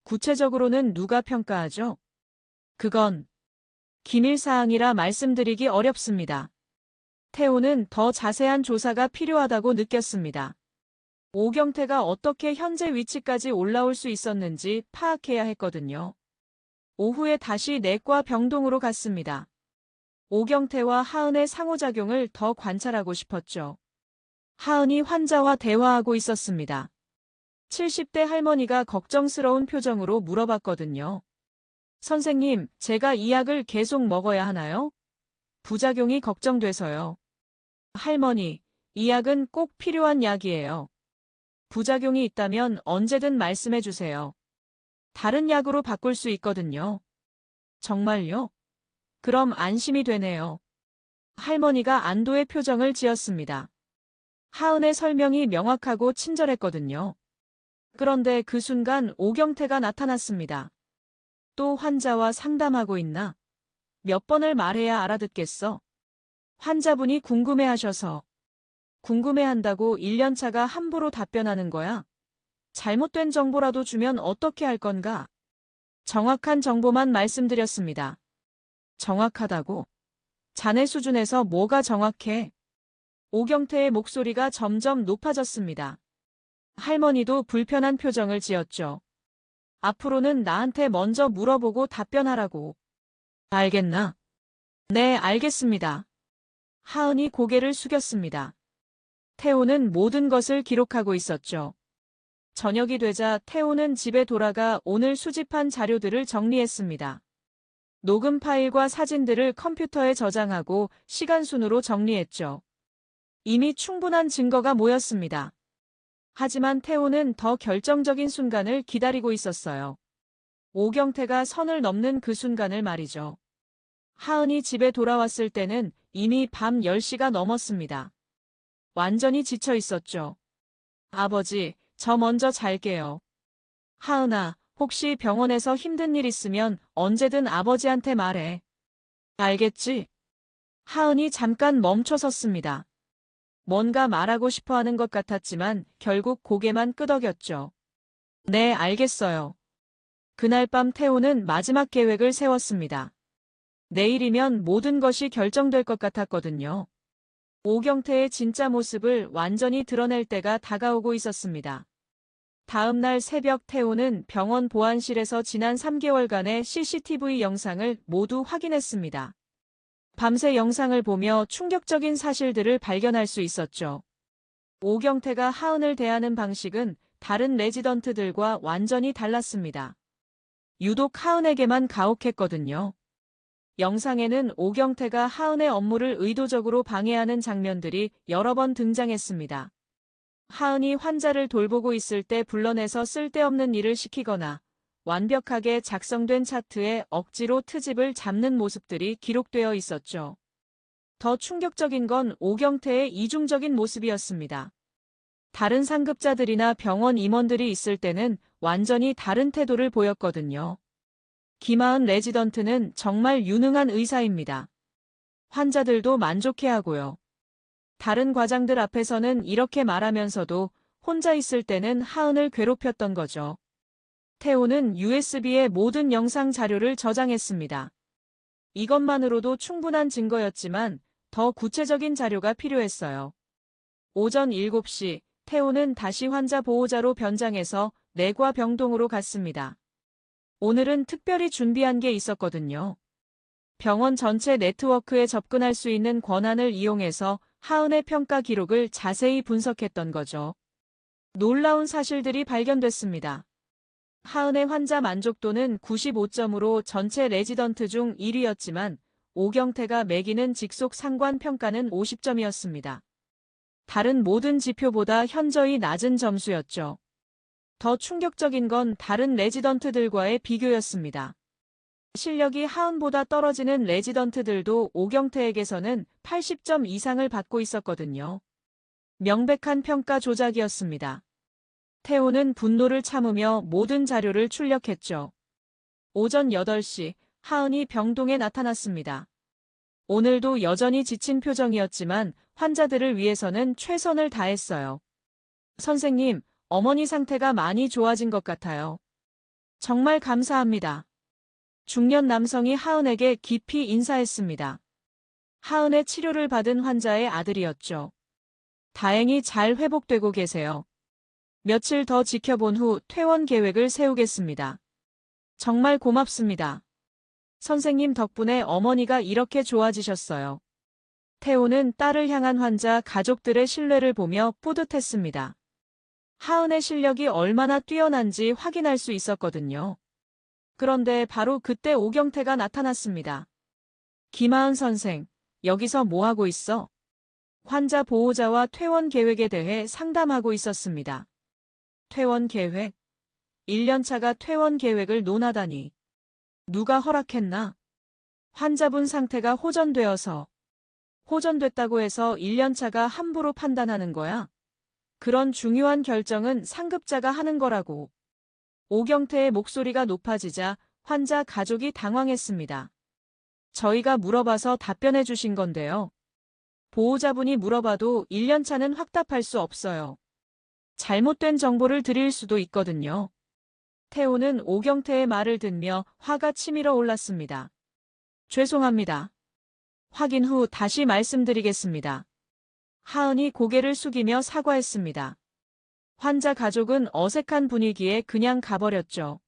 S2: 구체적으로는 누가 평가하죠? 그건 기밀사항이라 말씀드리기 어렵습니다. 태호는 더 자세한 조사가 필요하다고 느꼈습니다. 오경태가 어떻게 현재 위치까지 올라올 수 있었는지 파악해야 했거든요. 오후에 다시 내과 병동으로 갔습니다. 오경태와 하은의 상호작용을 더 관찰하고 싶었죠. 하은이 환자와 대화하고 있었습니다. 70대 할머니가 걱정스러운 표정으로 물어봤거든요. 선생님, 제가 이 약을 계속 먹어야 하나요? 부작용이 걱정돼서요. 할머니, 이 약은 꼭 필요한 약이에요. 부작용이 있다면 언제든 말씀해 주세요. 다른 약으로 바꿀 수 있거든요. 정말요? 그럼 안심이 되네요. 할머니가 안도의 표정을 지었습니다. 하은의 설명이 명확하고 친절했거든요. 그런데 그 순간 오경태가 나타났습니다. 또 환자와 상담하고 있나? 몇 번을 말해야 알아듣겠어? 환자분이 궁금해하셔서. 궁금해한다고 1년차가 함부로 답변하는 거야? 잘못된 정보라도 주면 어떻게 할 건가? 정확한 정보만 말씀드렸습니다. 정확하다고? 자네 수준에서 뭐가 정확해? 오경태의 목소리가 점점 높아졌습니다. 할머니도 불편한 표정을 지었죠. 앞으로는 나한테 먼저 물어보고 답변하라고. 알겠나? 네, 알겠습니다. 하은이 고개를 숙였습니다. 태호는 모든 것을 기록하고 있었죠. 저녁이 되자 태호는 집에 돌아가 오늘 수집한 자료들을 정리했습니다. 녹음 파일과 사진들을 컴퓨터에 저장하고 시간순으로 정리했죠. 이미 충분한 증거가 모였습니다. 하지만 태호는 더 결정적인 순간을 기다리고 있었어요. 오경태가 선을 넘는 그 순간을 말이죠. 하은이 집에 돌아왔을 때는 이미 밤 10시가 넘었습니다. 완전히 지쳐 있었죠. 아버지, 저 먼저 잘게요. 하은아, 혹시 병원에서 힘든 일 있으면 언제든 아버지한테 말해. 알겠지? 하은이 잠깐 멈춰 섰습니다. 뭔가 말하고 싶어 하는 것 같았지만 결국 고개만 끄덕였죠. 네, 알겠어요. 그날 밤 태호는 마지막 계획을 세웠습니다. 내일이면 모든 것이 결정될 것 같았거든요. 오경태의 진짜 모습을 완전히 드러낼 때가 다가오고 있었습니다. 다음 날 새벽 태호는 병원 보안실에서 지난 3개월간의 CCTV 영상을 모두 확인했습니다. 밤새 영상을 보며 충격적인 사실들을 발견할 수 있었죠. 오경태가 하은을 대하는 방식은 다른 레지던트들과 완전히 달랐습니다. 유독 하은에게만 가혹했거든요. 영상에는 오경태가 하은의 업무를 의도적으로 방해하는 장면들이 여러 번 등장했습니다. 하은이 환자를 돌보고 있을 때 불러내서 쓸데없는 일을 시키거나 완벽하게 작성된 차트에 억지로 트집을 잡는 모습들이 기록되어 있었죠. 더 충격적인 건 오경태의 이중적인 모습이었습니다. 다른 상급자들이나 병원 임원들이 있을 때는 완전히 다른 태도를 보였거든요. 김하은 레지던트는 정말 유능한 의사입니다. 환자들도 만족해하고요. 다른 과장들 앞에서는 이렇게 말하면서도 혼자 있을 때는 하은을 괴롭혔던 거죠. 태호는 USB에 모든 영상 자료를 저장했습니다. 이것만으로도 충분한 증거였지만 더 구체적인 자료가 필요했어요. 오전 7시 태호는 다시 환자 보호자로 변장해서 내과 병동으로 갔습니다. 오늘은 특별히 준비한 게 있었거든요. 병원 전체 네트워크에 접근할 수 있는 권한을 이용해서 하은의 평가 기록을 자세히 분석했던 거죠. 놀라운 사실들이 발견됐습니다. 하은의 환자 만족도는 95점으로 전체 레지던트 중 1위였지만 오경태가 매기는 직속 상관 평가는 50점이었습니다. 다른 모든 지표보다 현저히 낮은 점수였죠. 더 충격적인 건 다른 레지던트들과의 비교였습니다. 실력이 하은보다 떨어지는 레지던트들도 오경태에게서는 80점 이상을 받고 있었거든요. 명백한 평가 조작이었습니다. 태호는 분노를 참으며 모든 자료를 출력했죠. 오전 8시 하은이 병동에 나타났습니다. 오늘도 여전히 지친 표정이었지만 환자들을 위해서는 최선을 다했어요. 선생님, 어머니 상태가 많이 좋아진 것 같아요. 정말 감사합니다. 중년 남성이 하은에게 깊이 인사했습니다. 하은의 치료를 받은 환자의 아들이었죠. 다행히 잘 회복되고 계세요. 며칠 더 지켜본 후 퇴원 계획을 세우겠습니다. 정말 고맙습니다. 선생님 덕분에 어머니가 이렇게 좋아지셨어요. 태호는 딸을 향한 환자 가족들의 신뢰를 보며 뿌듯했습니다. 하은의 실력이 얼마나 뛰어난지 확인할 수 있었거든요. 그런데 바로 그때 오경태가 나타났습니다. 김하은 선생, 여기서 뭐 하고 있어? 환자 보호자와 퇴원 계획에 대해 상담하고 있었습니다. 퇴원 계획? 1년차가 퇴원 계획을 논하다니. 누가 허락했나? 환자분 상태가 호전되어서. 호전됐다고 해서 1년차가 함부로 판단하는 거야? 그런 중요한 결정은 상급자가 하는 거라고. 오경태의 목소리가 높아지자 환자 가족이 당황했습니다. 저희가 물어봐서 답변해 주신 건데요. 보호자분이 물어봐도 1년차는 확답할 수 없어요. 잘못된 정보를 드릴 수도 있거든요. 태호는 오경태의 말을 듣며 화가 치밀어 올랐습니다. 죄송합니다. 확인 후 다시 말씀드리겠습니다. 하은이 고개를 숙이며 사과했습니다. 환자 가족은 어색한 분위기에 그냥 가버렸죠.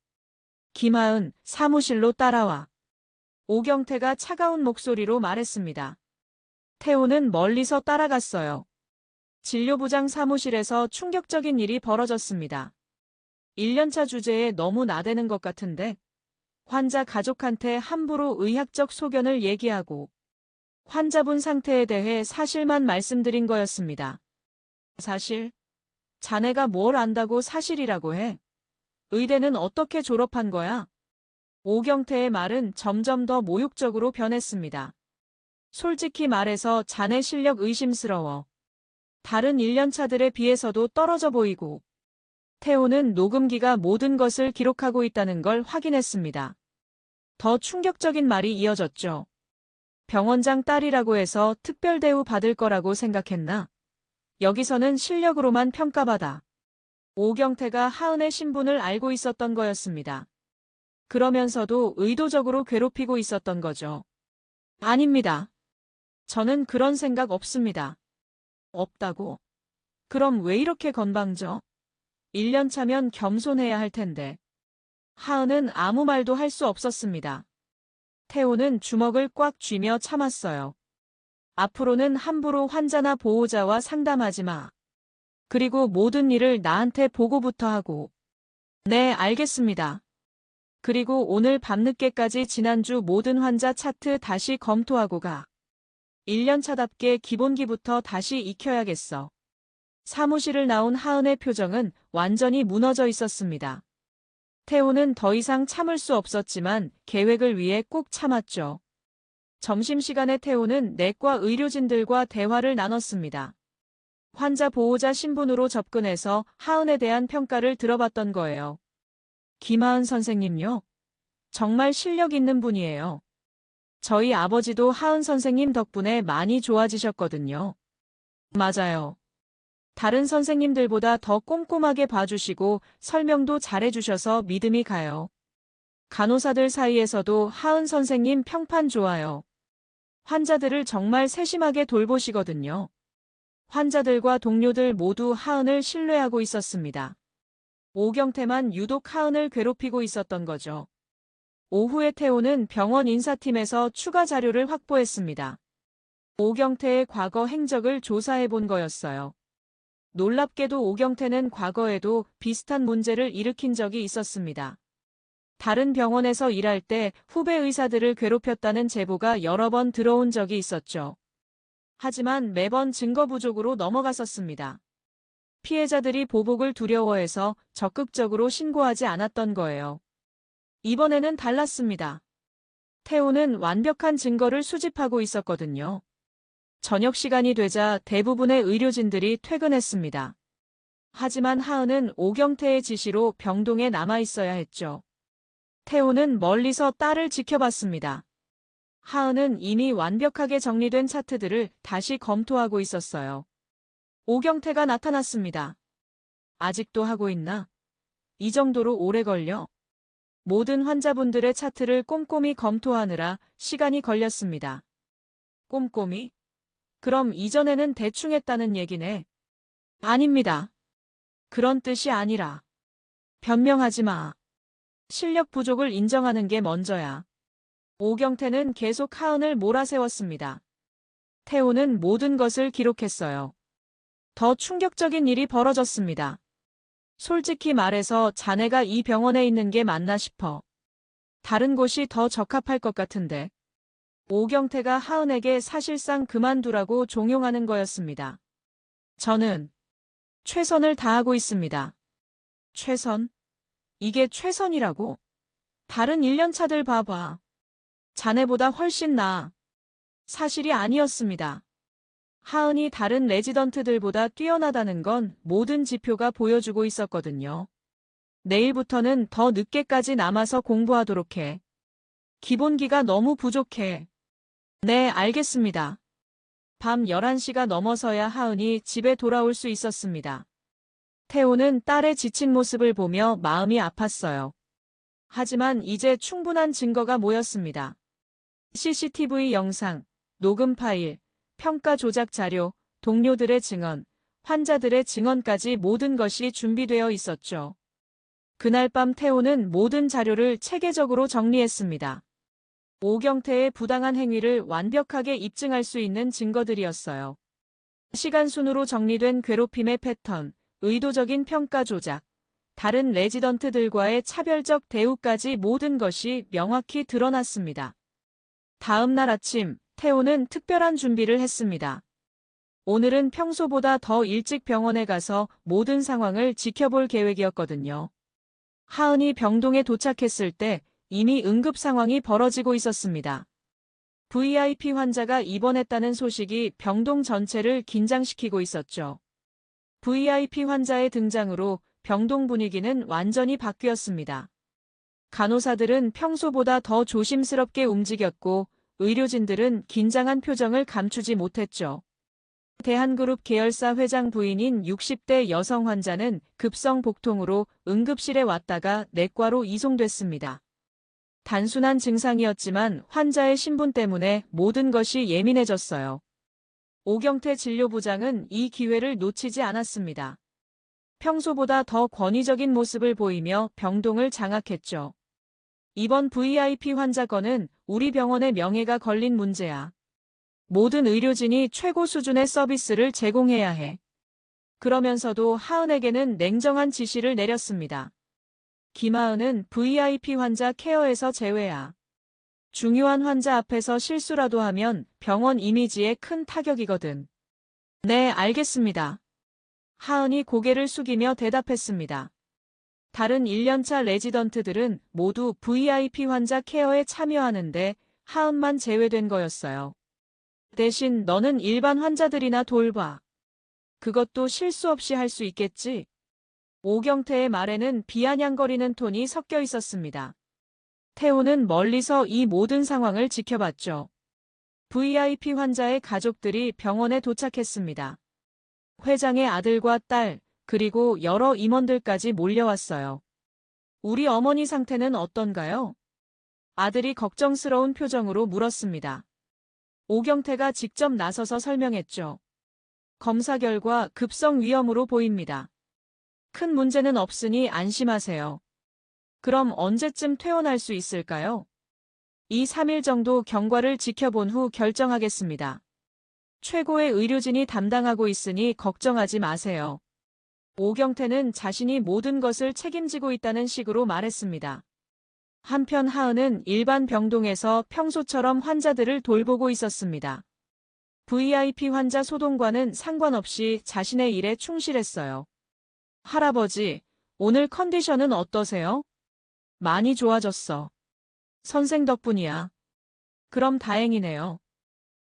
S2: 김하은, 사무실로 따라와. 오경태가 차가운 목소리로 말했습니다. 태호는 멀리서 따라갔어요. 진료부장 사무실에서 충격적인 일이 벌어졌습니다. 1년차 주제에 너무 나대는 것 같은데 환자 가족한테 함부로 의학적 소견을 얘기하고 환자분 상태에 대해 사실만 말씀드린 거였습니다. 사실? 자네가 뭘 안다고 사실이라고 해? 의대는 어떻게 졸업한 거야? 오경태의 말은 점점 더 모욕적으로 변했습니다. 솔직히 말해서 자네 실력 의심스러워. 다른 1년차들에 비해서도 떨어져 보이고. 태호는 녹음기가 모든 것을 기록하고 있다는 걸 확인했습니다. 더 충격적인 말이 이어졌죠. 병원장 딸이라고 해서 특별 대우 받을 거라고 생각했나? 여기서는 실력으로만 평가받아. 오경태가 하은의 신분을 알고 있었던 거였습니다. 그러면서도 의도적으로 괴롭히고 있었던 거죠. 아닙니다. 저는 그런 생각 없습니다. 없다고? 그럼 왜 이렇게 건방져? 1년 차면 겸손해야 할 텐데. 하은은 아무 말도 할 수 없었습니다. 태호는 주먹을 꽉 쥐며 참았어요. 앞으로는 함부로 환자나 보호자와 상담하지 마. 그리고 모든 일을 나한테 보고부터 하고. 네, 알겠습니다. 그리고 오늘 밤늦게까지 지난주 모든 환자 차트 다시 검토하고 가. 1년차답게 기본기부터 다시 익혀야겠어. 사무실을 나온 하은의 표정은 완전히 무너져 있었습니다. 태호는 더 이상 참을 수 없었지만 계획을 위해 꾹 참았죠. 점심시간에 태호는 내과 의료진들과 대화를 나눴습니다. 환자 보호자 신분으로 접근해서 하은에 대한 평가를 들어봤던 거예요. 김하은 선생님요? 정말 실력 있는 분이에요. 저희 아버지도 하은 선생님 덕분에 많이 좋아지셨거든요. 맞아요. 다른 선생님들보다 더 꼼꼼하게 봐주시고 설명도 잘해주셔서 믿음이 가요. 간호사들 사이에서도 하은 선생님 평판 좋아요. 환자들을 정말 세심하게 돌보시거든요. 환자들과 동료들 모두 하은을 신뢰하고 있었습니다. 오경태만 유독 하은을 괴롭히고 있었던 거죠. 오후에 태호는 병원 인사팀에서 추가 자료를 확보했습니다. 오경태의 과거 행적을 조사해 본 거였어요. 놀랍게도 오경태는 과거에도 비슷한 문제를 일으킨 적이 있었습니다. 다른 병원에서 일할 때 후배 의사들을 괴롭혔다는 제보가 여러 번 들어온 적이 있었죠. 하지만 매번 증거 부족으로 넘어갔었습니다. 피해자들이 보복을 두려워해서 적극적으로 신고하지 않았던 거예요. 이번에는 달랐습니다. 태호는 완벽한 증거를 수집하고 있었거든요. 저녁 시간이 되자 대부분의 의료진들이 퇴근했습니다. 하지만 하은은 오경태의 지시로 병동에 남아 있어야 했죠. 태호는 멀리서 딸을 지켜봤습니다. 하은은 이미 완벽하게 정리된 차트들을 다시 검토하고 있었어요. 오경태가 나타났습니다. 아직도 하고 있나? 이 정도로 오래 걸려? 모든 환자분들의 차트를 꼼꼼히 검토하느라 시간이 걸렸습니다. 꼼꼼히? 그럼 이전에는 대충 했다는 얘기네. 아닙니다. 그런 뜻이 아니라. 변명하지 마. 실력 부족을 인정하는 게 먼저야. 오경태는 계속 하은을 몰아세웠습니다. 태호는 모든 것을 기록했어요. 더 충격적인 일이 벌어졌습니다. 솔직히 말해서 자네가 이 병원에 있는 게 맞나 싶어. 다른 곳이 더 적합할 것 같은데. 오경태가 하은에게 사실상 그만두라고 종용하는 거였습니다. 저는 최선을 다하고 있습니다. 최선? 이게 최선이라고? 다른 1년차들 봐봐. 자네보다 훨씬 나아. 사실이 아니었습니다. 하은이 다른 레지던트들보다 뛰어나다는 건 모든 지표가 보여주고 있었거든요. 내일부터는 더 늦게까지 남아서 공부하도록 해. 기본기가 너무 부족해. 네, 알겠습니다. 밤 11시가 넘어서야 하은이 집에 돌아올 수 있었습니다. 태호는 딸의 지친 모습을 보며 마음이 아팠어요. 하지만 이제 충분한 증거가 모였습니다. CCTV 영상, 녹음 파일, 평가 조작 자료, 동료들의 증언, 환자들의 증언까지 모든 것이 준비되어 있었죠. 그날 밤 태호는 모든 자료를 체계적으로 정리했습니다. 오경태의 부당한 행위를 완벽하게 입증할 수 있는 증거들이었어요. 시간 순으로 정리된 괴롭힘의 패턴, 의도적인 평가 조작, 다른 레지던트들과의 차별적 대우까지 모든 것이 명확히 드러났습니다. 다음 날 아침, 태호는 특별한 준비를 했습니다. 오늘은 평소보다 더 일찍 병원에 가서 모든 상황을 지켜볼 계획이었거든요. 하은이 병동에 도착했을 때 이미 응급 상황이 벌어지고 있었습니다. VIP 환자가 입원했다는 소식이 병동 전체를 긴장시키고 있었죠. VIP 환자의 등장으로 병동 분위기는 완전히 바뀌었습니다. 간호사들은 평소보다 더 조심스럽게 움직였고 의료진들은 긴장한 표정을 감추지 못했죠. 대한그룹 계열사 회장 부인인 60대 여성 환자는 급성 복통으로 응급실에 왔다가 내과로 이송됐습니다. 단순한 증상이었지만 환자의 신분 때문에 모든 것이 예민해졌어요. 오경태 진료부장은 이 기회를 놓치지 않았습니다. 평소보다 더 권위적인 모습을 보이며 병동을 장악했죠. 이번 VIP 환자 건은 우리 병원의 명예가 걸린 문제야. 모든 의료진이 최고 수준의 서비스를 제공해야 해. 그러면서도 하은에게는 냉정한 지시를 내렸습니다. 김하은은 VIP 환자 케어에서 제외야. 중요한 환자 앞에서 실수라도 하면 병원 이미지에 큰 타격이거든. 네, 알겠습니다. 하은이 고개를 숙이며 대답했습니다. 다른 1년차 레지던트들은 모두 VIP 환자 케어에 참여하는데 하은만 제외된 거였어요. 대신 너는 일반 환자들이나 돌봐. 그것도 실수 없이 할 수 있겠지? 오경태의 말에는 비아냥거리는 톤이 섞여 있었습니다. 태호는 멀리서 이 모든 상황을 지켜봤죠. VIP 환자의 가족들이 병원에 도착했습니다. 회장의 아들과 딸, 그리고 여러 임원들까지 몰려왔어요. 우리 어머니 상태는 어떤가요? 아들이 걱정스러운 표정으로 물었습니다. 오경태가 직접 나서서 설명했죠. 검사 결과 급성 위염으로 보입니다. 큰 문제는 없으니 안심하세요. 그럼 언제쯤 퇴원할 수 있을까요? 2, 3일 정도 경과를 지켜본 후 결정하겠습니다. 최고의 의료진이 담당하고 있으니 걱정하지 마세요. 오경태는 자신이 모든 것을 책임지고 있다는 식으로 말했습니다. 한편 하은은 일반 병동에서 평소처럼 환자들을 돌보고 있었습니다. VIP 환자 소동과는 상관없이 자신의 일에 충실했어요. 할아버지, 오늘 컨디션은 어떠세요? 많이 좋아졌어. 선생 덕분이야. 그럼 다행이네요.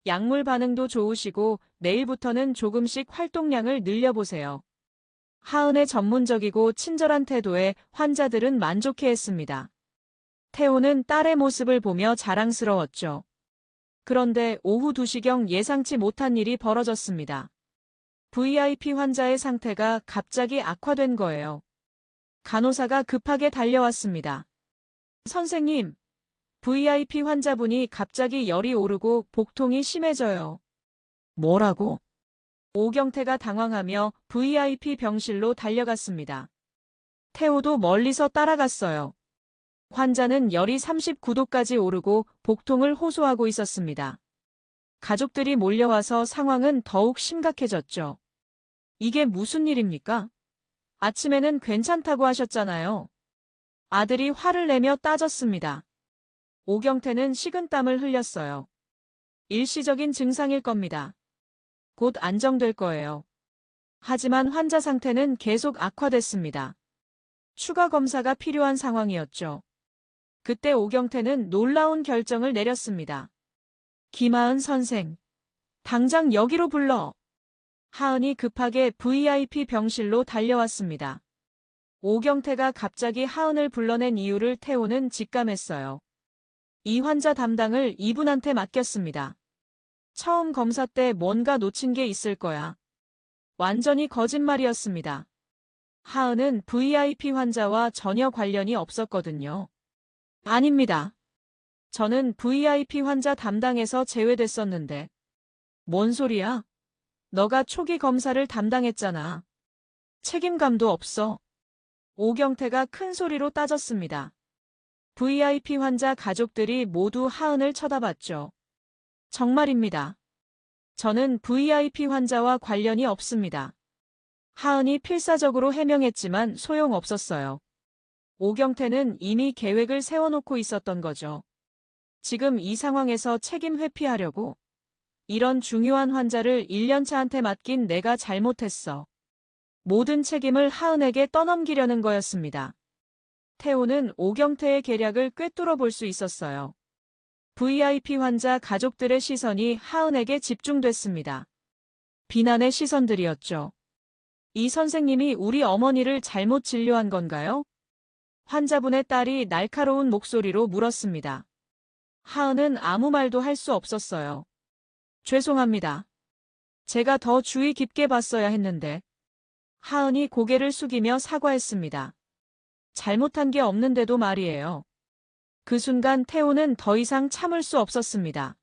S2: 약물 반응도 좋으시고 내일부터는 조금씩 활동량을 늘려보세요. 하은의 전문적이고 친절한 태도에 환자들은 만족해했습니다. 태호는 딸의 모습을 보며 자랑스러웠죠. 그런데 오후 2시경 예상치 못한 일이 벌어졌습니다. VIP 환자의 상태가 갑자기 악화된 거예요. 간호사가 급하게 달려왔습니다. 선생님, VIP 환자분이 갑자기 열이 오르고 복통이 심해져요. 뭐라고? 오경태가 당황하며 VIP 병실로 달려갔습니다. 태호도 멀리서 따라갔어요. 환자는 열이 39도까지 오르고 복통을 호소하고 있었습니다. 가족들이 몰려와서 상황은 더욱 심각해졌죠. 이게 무슨 일입니까? 아침에는 괜찮다고 하셨잖아요. 아들이 화를 내며 따졌습니다. 오경태는 식은땀을 흘렸어요. 일시적인 증상일 겁니다. 곧 안정될 거예요. 하지만 환자 상태는 계속 악화됐습니다. 추가 검사가 필요한 상황이었죠. 그때 오경태는 놀라운 결정을 내렸습니다. 김하은 선생, 당장 여기로 불러. 하은이 급하게 VIP 병실로 달려왔습니다. 오경태가 갑자기 하은을 불러낸 이유를 태호는 직감했어요. 이 환자 담당을 이분한테 맡겼습니다. 처음 검사 때 뭔가 놓친 게 있을 거야. 완전히 거짓말이었습니다. 하은은 VIP 환자와 전혀 관련이 없었거든요. 아닙니다. 저는 VIP 환자 담당에서 제외됐었는데. 뭔 소리야? 너가 초기 검사를 담당했잖아. 책임감도 없어. 오경태가 큰 소리로 따졌습니다. VIP 환자 가족들이 모두 하은을 쳐다봤죠. 정말입니다. 저는 VIP 환자와 관련이 없습니다. 하은이 필사적으로 해명했지만 소용없었어요. 오경태는 이미 계획을 세워놓고 있었던 거죠. 지금 이 상황에서 책임 회피하려고? 이런 중요한 환자를 1년차한테 맡긴 내가 잘못했어. 모든 책임을 하은에게 떠넘기려는 거였습니다. 태호는 오경태의 계략을 꿰뚫어 볼 수 있었어요. VIP 환자 가족들의 시선이 하은에게 집중됐습니다. 비난의 시선들이었죠. 이 선생님이 우리 어머니를 잘못 진료한 건가요? 환자분의 딸이 날카로운 목소리로 물었습니다. 하은은 아무 말도 할 수 없었어요. 죄송합니다. 제가 더 주의 깊게 봤어야 했는데. 하은이 고개를 숙이며 사과했습니다. 잘못한 게 없는데도 말이에요. 그 순간 태호는 더 이상 참을 수 없었습니다.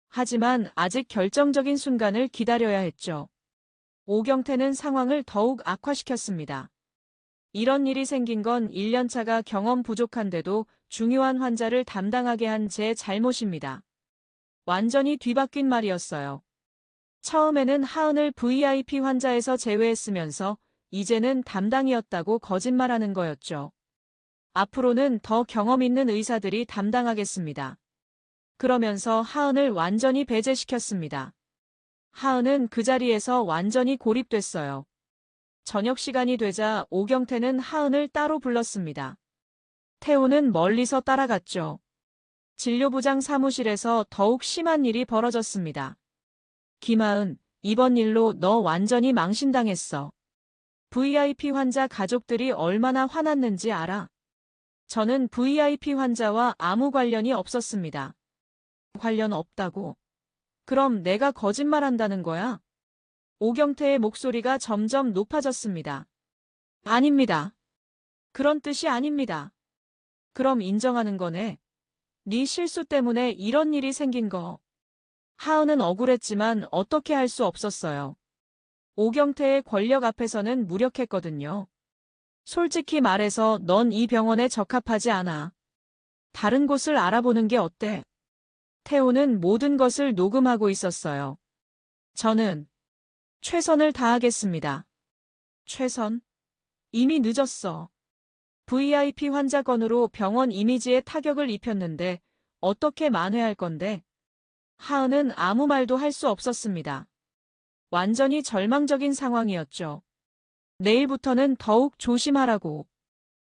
S2: 하지만 아직 결정적인 순간을 기다려야 했죠. 오경태는 상황을 더욱 악화시켰습니다. 이런 일이 생긴 건 1년차가 경험 부족한데도 중요한 환자를 담당하게 한 제 잘못입니다. 완전히 뒤바뀐 말이었어요. 처음에는 하은을 VIP 환자에서 제외했으면서 이제는 담당이었다고 거짓말하는 거였죠. 앞으로는 더 경험 있는 의사들이 담당하겠습니다. 그러면서 하은을 완전히 배제시켰습니다. 하은은 그 자리에서 완전히 고립됐어요. 저녁 시간이 되자 오경태는 하은을 따로 불렀습니다. 태호는 멀리서 따라갔죠. 진료부장 사무실에서 더욱 심한 일이 벌어졌습니다. 김하은, 이번 일로 너 완전히 망신당했어. VIP 환자 가족들이 얼마나 화났는지 알아? 저는 VIP 환자와 아무 관련이 없었습니다. 관련 없다고? 그럼 내가 거짓말한다는 거야? 오경태의 목소리가 점점 높아졌습니다. 아닙니다. 그런 뜻이 아닙니다. 그럼 인정하는 거네. 네 실수 때문에 이런 일이 생긴 거. 하은은 억울했지만 어떻게 할 수 없었어요. 오경태의 권력 앞에서는 무력했거든요. 솔직히 말해서 넌 이 병원에 적합하지 않아. 다른 곳을 알아보는 게 어때? 태호는 모든 것을 녹음하고 있었어요. 저는 최선을 다하겠습니다. 최선? 이미 늦었어. VIP 환자 건으로 병원 이미지에 타격을 입혔는데 어떻게 만회할 건데? 하은은 아무 말도 할 수 없었습니다. 완전히 절망적인 상황이었죠. 내일부터는 더욱 조심하라고.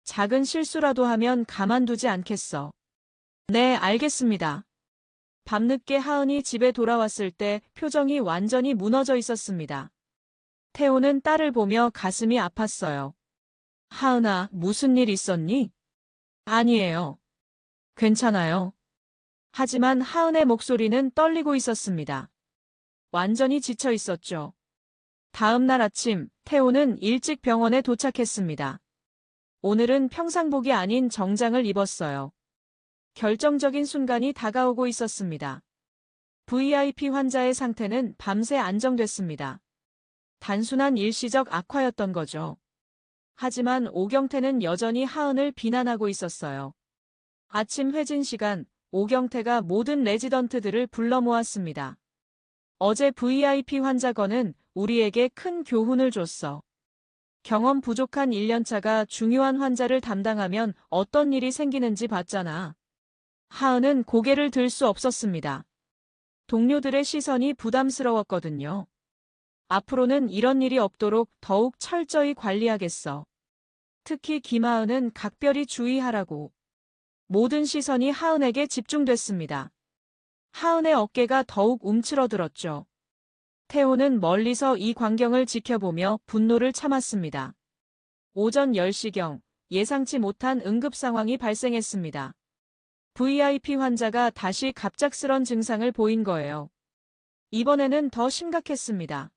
S2: 작은 실수라도 하면 가만두지 않겠어. 네, 알겠습니다. 밤늦게 하은이 집에 돌아왔을 때 표정이 완전히 무너져 있었습니다. 태호는 딸을 보며 가슴이 아팠어요. 하은아, 무슨 일 있었니? 아니에요. 괜찮아요. 하지만 하은의 목소리는 떨리고 있었습니다. 완전히 지쳐 있었죠. 다음 날 아침, 태호는 일찍 병원에 도착했습니다. 오늘은 평상복이 아닌 정장을 입었어요. 결정적인 순간이 다가오고 있었습니다. VIP 환자의 상태는 밤새 안정됐습니다. 단순한 일시적 악화였던 거죠. 하지만 오경태는 여전히 하은을 비난하고 있었어요. 아침 회진 시간, 오경태가 모든 레지던트들을 불러 모았습니다. 어제 VIP 환자건은 우리에게 큰 교훈을 줬어. 경험 부족한 1년차가 중요한 환자를 담당하면 어떤 일이 생기는지 봤잖아. 하은은 고개를 들 수 없었습니다. 동료들의 시선이 부담스러웠거든요. 앞으로는 이런 일이 없도록 더욱 철저히 관리하겠어. 특히 김하은은 각별히 주의하라고. 모든 시선이 하은에게 집중됐습니다. 하은의 어깨가 더욱 움츠러들었죠. 태호는 멀리서 이 광경을 지켜보며 분노를 참았습니다. 오전 10시경 예상치 못한 응급 상황이 발생했습니다. VIP 환자가 다시 갑작스런 증상을 보인 거예요. 이번에는 더 심각했습니다.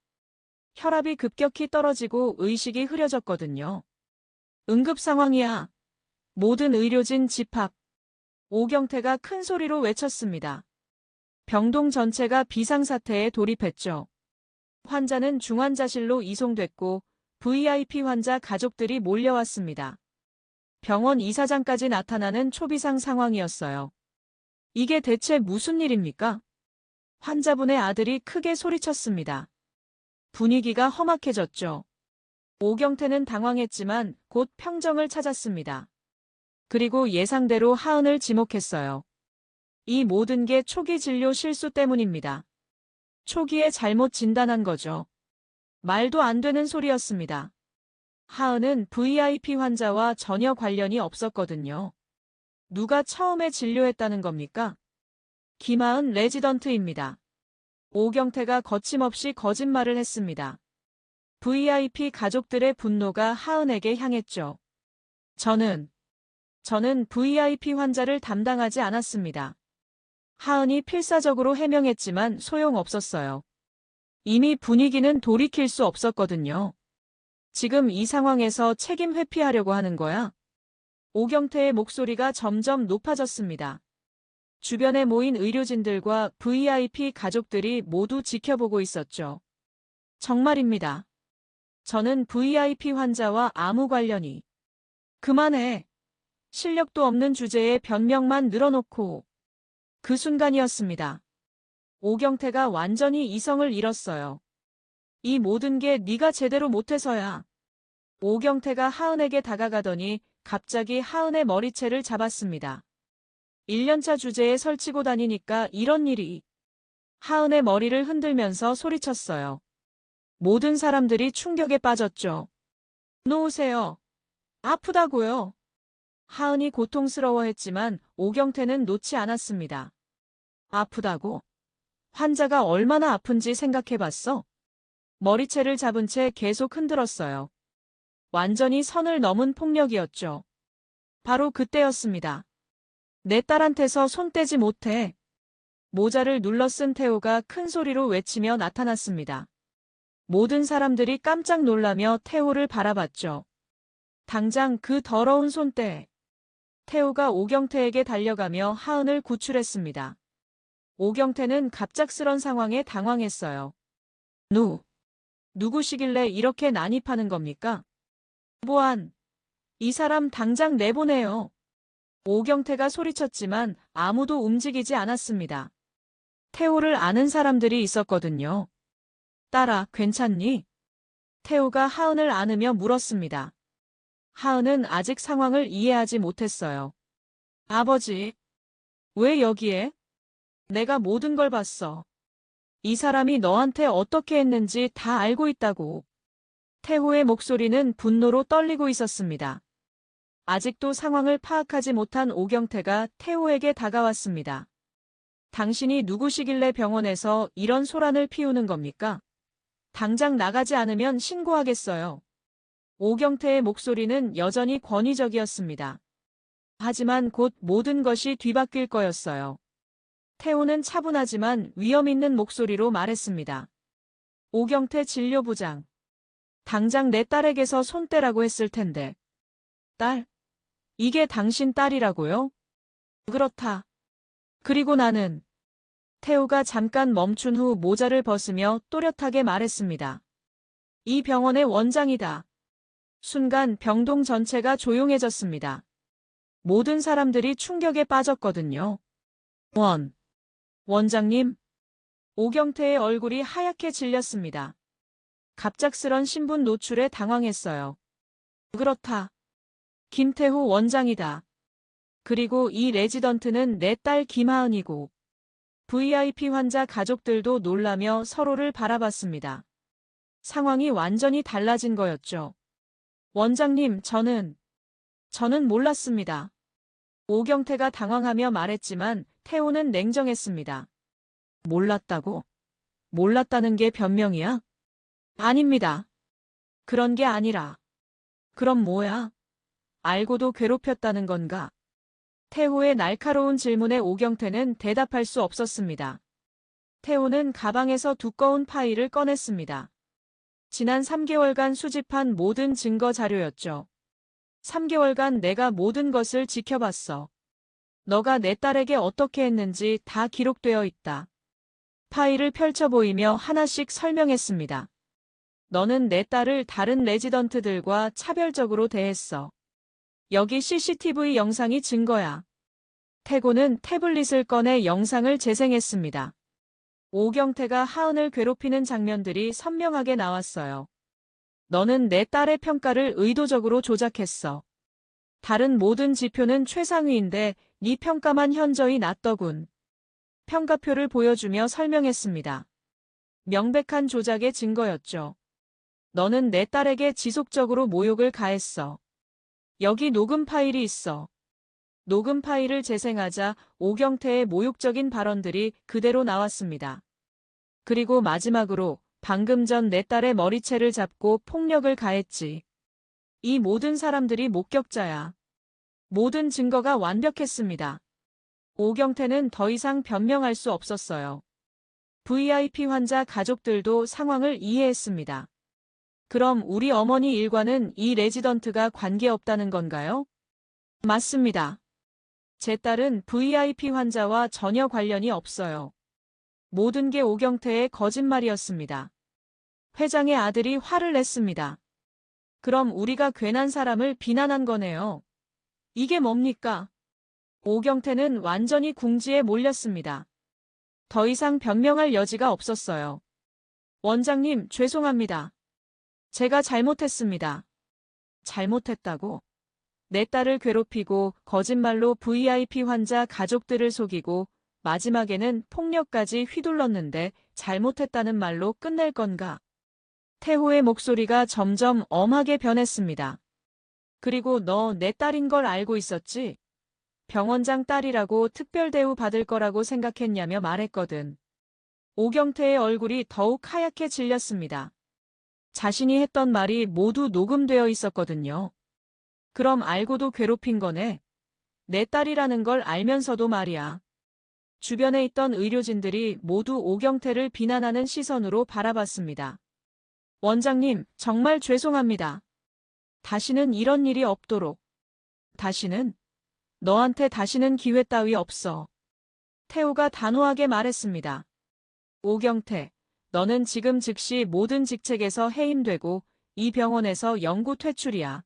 S2: 혈압이 급격히 떨어지고 의식이 흐려졌거든요. 응급 상황이야. 모든 의료진 집합. 오경태가 큰 소리로 외쳤습니다. 병동 전체가 비상사태에 돌입했죠. 환자는 중환자실로 이송됐고 VIP 환자 가족들이 몰려왔습니다. 병원 이사장까지 나타나는 초비상 상황이었어요. 이게 대체 무슨 일입니까? 환자분의 아들이 크게 소리쳤습니다. 분위기가 험악해졌죠. 오경태는 당황했지만 곧 평정을 찾았습니다. 그리고 예상대로 하은을 지목했어요. 이 모든 게 초기 진료 실수 때문입니다. 초기에 잘못 진단한 거죠. 말도 안 되는 소리였습니다. 하은은 VIP 환자와 전혀 관련이 없었거든요. 누가 처음에 진료했다는 겁니까? 김하은 레지던트입니다. 오경태가 거침없이 거짓말을 했습니다. VIP 가족들의 분노가 하은에게 향했죠. 저는 VIP 환자를 담당하지 않았습니다. 하은이 필사적으로 해명했지만 소용없었어요. 이미 분위기는 돌이킬 수 없었거든요. 지금 이 상황에서 책임 회피하려고 하는 거야? 오경태의 목소리가 점점 높아졌습니다. 주변에 모인 의료진들과 VIP 가족들이 모두 지켜보고 있었죠. 정말입니다. 저는 VIP 환자와 아무 관련이. 그만해. 실력도 없는 주제에 변명만 늘어놓고. 그 순간이었습니다. 오경태가 완전히 이성을 잃었어요. 이 모든 게 네가 제대로 못해서야. 오경태가 하은에게 다가가더니 갑자기 하은의 머리채를 잡았습니다. 1년차 주제에 설치고 다니니까 이런 일이. 하은의 머리를 흔들면서 소리쳤어요. 모든 사람들이 충격에 빠졌죠. 놓으세요. 아프다고요. 하은이 고통스러워했지만 오경태는 놓지 않았습니다. 아프다고? 환자가 얼마나 아픈지 생각해봤어? 머리채를 잡은 채 계속 흔들었어요. 완전히 선을 넘은 폭력이었죠. 바로 그때였습니다. 내 딸한테서 손 떼지 못해. 모자를 눌러 쓴 태호가 큰 소리로 외치며 나타났습니다. 모든 사람들이 깜짝 놀라며 태호를 바라봤죠. 당장 그 더러운 손 떼. 태호가 오경태에게 달려가며 하은을 구출했습니다. 오경태는 갑작스런 상황에 당황했어요. 누구시길래 이렇게 난입하는 겁니까? 보안, 이 사람 당장 내보내요. 오경태가 소리쳤지만 아무도 움직이지 않았습니다. 태호를 아는 사람들이 있었거든요. 딸아, 괜찮니? 태호가 하은을 안으며 물었습니다. 하은은 아직 상황을 이해하지 못했어요. 아버지, 왜 여기에? 내가 모든 걸 봤어. 이 사람이 너한테 어떻게 했는지 다 알고 있다고. 태호의 목소리는 분노로 떨리고 있었습니다. 아직도 상황을 파악하지 못한 오경태가 태호에게 다가왔습니다. 당신이 누구시길래 병원에서 이런 소란을 피우는 겁니까? 당장 나가지 않으면 신고하겠어요. 오경태의 목소리는 여전히 권위적이었습니다. 하지만 곧 모든 것이 뒤바뀔 거였어요. 태호는 차분하지만 위험 있는 목소리로 말했습니다. 오경태 진료부장. 당장 내 딸에게서 손 떼라고 했을 텐데. 딸? 이게 당신 딸이라고요? 그렇다. 그리고 나는. 태호가 잠깐 멈춘 후 모자를 벗으며 또렷하게 말했습니다. 이 병원의 원장이다. 순간 병동 전체가 조용해졌습니다. 모든 사람들이 충격에 빠졌거든요. 원장님. 오경태의 얼굴이 하얗게 질렸습니다. 갑작스런 신분 노출에 당황했어요. 그렇다. 김태호 원장이다. 그리고 이 레지던트는 내 딸 김하은이고. VIP 환자 가족들도 놀라며 서로를 바라봤습니다. 상황이 완전히 달라진 거였죠. 원장님, 저는 몰랐습니다. 오경태가 당황하며 말했지만 태호는 냉정했습니다. 몰랐다고? 몰랐다는 게 변명이야? 아닙니다. 그런 게 아니라. 그럼 뭐야? 알고도 괴롭혔다는 건가? 태호의 날카로운 질문에 오경태는 대답할 수 없었습니다. 태호는 가방에서 두꺼운 파일을 꺼냈습니다. 지난 3개월간 수집한 모든 증거 자료였죠. 3개월간 내가 모든 것을 지켜봤어. 너가 내 딸에게 어떻게 했는지 다 기록되어 있다. 파일을 펼쳐 보이며 하나씩 설명했습니다. 너는 내 딸을 다른 레지던트들과 차별적으로 대했어. 여기 CCTV 영상이 증거야. 태고는 태블릿을 꺼내 영상을 재생했습니다. 오경태가 하은을 괴롭히는 장면들이 선명하게 나왔어요. 너는 내 딸의 평가를 의도적으로 조작했어. 다른 모든 지표는 최상위인데 네 평가만 현저히 낮더군. 평가표를 보여주며 설명했습니다. 명백한 조작의 증거였죠. 너는 내 딸에게 지속적으로 모욕을 가했어. 여기 녹음 파일이 있어. 녹음 파일을 재생하자 오경태의 모욕적인 발언들이 그대로 나왔습니다. 그리고 마지막으로 방금 전 내 딸의 머리채를 잡고 폭력을 가했지. 이 모든 사람들이 목격자야. 모든 증거가 완벽했습니다. 오경태는 더 이상 변명할 수 없었어요. VIP 환자 가족들도 상황을 이해했습니다. 그럼 우리 어머니 일과는 이 레지던트가 관계없다는 건가요? 맞습니다. 제 딸은 VIP 환자와 전혀 관련이 없어요. 모든 게 오경태의 거짓말이었습니다. 회장의 아들이 화를 냈습니다. 그럼 우리가 괜한 사람을 비난한 거네요. 이게 뭡니까? 오경태는 완전히 궁지에 몰렸습니다. 더 이상 변명할 여지가 없었어요. 원장님, 죄송합니다. 제가 잘못했습니다. 잘못했다고? 내 딸을 괴롭히고 거짓말로 VIP 환자 가족들을 속이고 마지막에는 폭력까지 휘둘렀는데 잘못했다는 말로 끝낼 건가? 태호의 목소리가 점점 엄하게 변했습니다. 그리고 너 내 딸인 걸 알고 있었지? 병원장 딸이라고 특별 대우 받을 거라고 생각했냐며 말했거든. 오경태의 얼굴이 더욱 하얗게 질렸습니다. 자신이 했던 말이 모두 녹음되어 있었거든요. 그럼 알고도 괴롭힌 거네. 내 딸이라는 걸 알면서도 말이야. 주변에 있던 의료진들이 모두 오경태를 비난하는 시선으로 바라봤습니다. 원장님, 정말 죄송합니다. 다시는 이런 일이 없도록. 너한테 다시는 기회 따위 없어. 태호가 단호하게 말했습니다. 오경태, 너는 지금 즉시 모든 직책에서 해임되고 이 병원에서 영구 퇴출이야.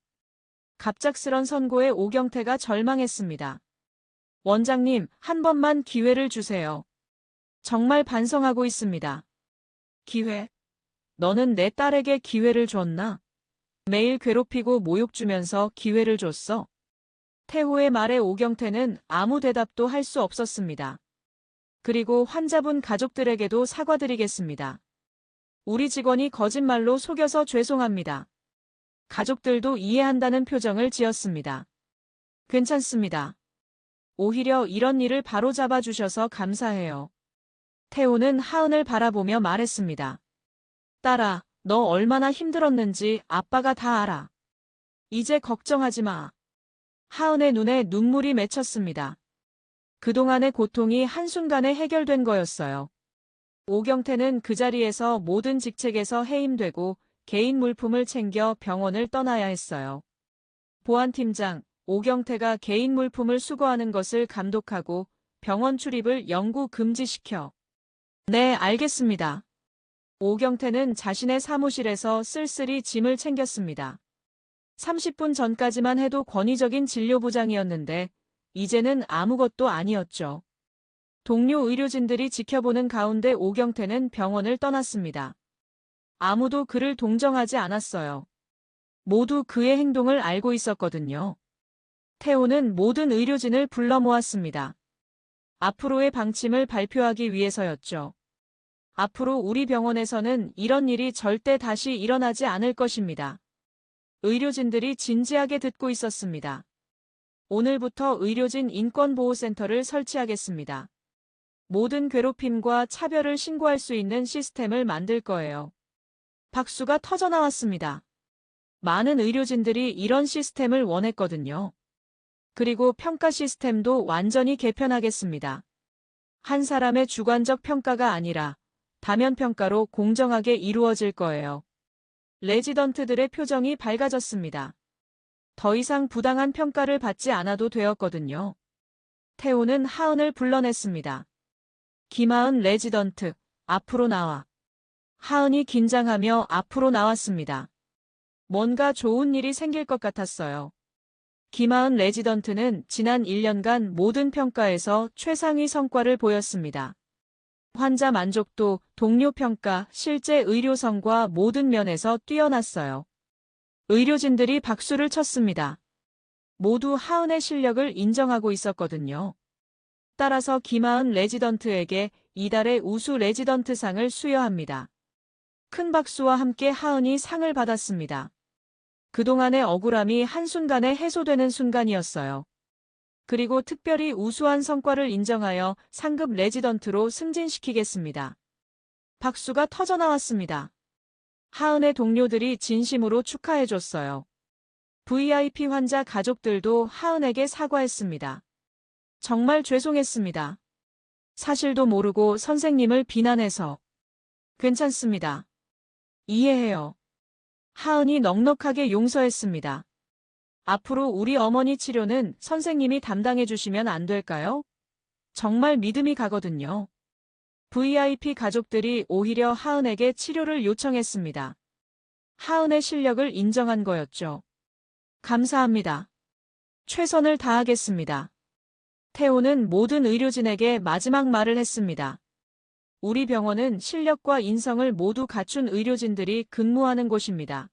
S2: 갑작스런 선고에 오경태가 절망했습니다. 원장님, 한 번만 기회를 주세요. 정말 반성하고 있습니다. 기회? 너는 내 딸에게 기회를 줬나? 매일 괴롭히고 모욕 주면서 기회를 줬어. 태호의 말에 오경태는 아무 대답도 할 수 없었습니다. 그리고 환자분 가족들에게도 사과드리겠습니다. 우리 직원이 거짓말로 속여서 죄송합니다. 가족들도 이해한다는 표정을 지었습니다. 괜찮습니다. 오히려 이런 일을 바로잡아 주셔서 감사해요. 태호는 하은을 바라보며 말했습니다. 딸아, 너 얼마나 힘들었는지 아빠가 다 알아. 이제 걱정하지 마. 하은의 눈에 눈물이 맺혔습니다. 그동안의 고통이 한순간에 해결된 거였어요. 오경태는 그 자리에서 모든 직책에서 해임되고 개인 물품을 챙겨 병원을 떠나야 했어요. 보안팀장, 오경태가 개인 물품을 수거하는 것을 감독하고 병원 출입을 영구 금지시켜. 네, 알겠습니다. 오경태는 자신의 사무실에서 쓸쓸히 짐을 챙겼습니다. 30분 전까지만 해도 권위적인 진료부장이었는데 이제는 아무것도 아니었죠. 동료 의료진들이 지켜보는 가운데 오경태는 병원을 떠났습니다. 아무도 그를 동정하지 않았어요. 모두 그의 행동을 알고 있었거든요. 태호는 모든 의료진을 불러 모았습니다. 앞으로의 방침을 발표하기 위해서였죠. 앞으로 우리 병원에서는 이런 일이 절대 다시 일어나지 않을 것입니다. 의료진들이 진지하게 듣고 있었습니다. 오늘부터 의료진 인권보호센터를 설치하겠습니다. 모든 괴롭힘과 차별을 신고할 수 있는 시스템을 만들 거예요. 박수가 터져나왔습니다. 많은 의료진들이 이런 시스템을 원했거든요. 그리고 평가 시스템도 완전히 개편하겠습니다. 한 사람의 주관적 평가가 아니라 다면 평가로 공정하게 이루어질 거예요. 레지던트들의 표정이 밝아졌습니다. 더 이상 부당한 평가를 받지 않아도 되었거든요. 태호는 하은을 불러냈습니다. 김하은 레지던트, 앞으로 나와. 하은이 긴장하며 앞으로 나왔습니다. 뭔가 좋은 일이 생길 것 같았어요. 김하은 레지던트는 지난 1년간 모든 평가에서 최상위 성과를 보였습니다. 환자 만족도, 동료 평가, 실제 의료성과 모든 면에서 뛰어났어요. 의료진들이 박수를 쳤습니다. 모두 하은의 실력을 인정하고 있었거든요. 따라서 김하은 레지던트에게 이달의 우수 레지던트상을 수여합니다. 큰 박수와 함께 하은이 상을 받았습니다. 그동안의 억울함이 한순간에 해소되는 순간이었어요. 그리고 특별히 우수한 성과를 인정하여 상급 레지던트로 승진시키겠습니다. 박수가 터져나왔습니다. 하은의 동료들이 진심으로 축하해줬어요. VIP 환자 가족들도 하은에게 사과했습니다. 정말 죄송했습니다. 사실도 모르고 선생님을 비난해서. 괜찮습니다. 이해해요. 하은이 넉넉하게 용서했습니다. 앞으로 우리 어머니 치료는 선생님이 담당해 주시면 안 될까요? 정말 믿음이 가거든요. VIP 가족들이 오히려 하은에게 치료를 요청했습니다. 하은의 실력을 인정한 거였죠. 감사합니다. 최선을 다하겠습니다. 태호는 모든 의료진에게 마지막 말을 했습니다. 우리 병원은 실력과 인성을 모두 갖춘 의료진들이 근무하는 곳입니다.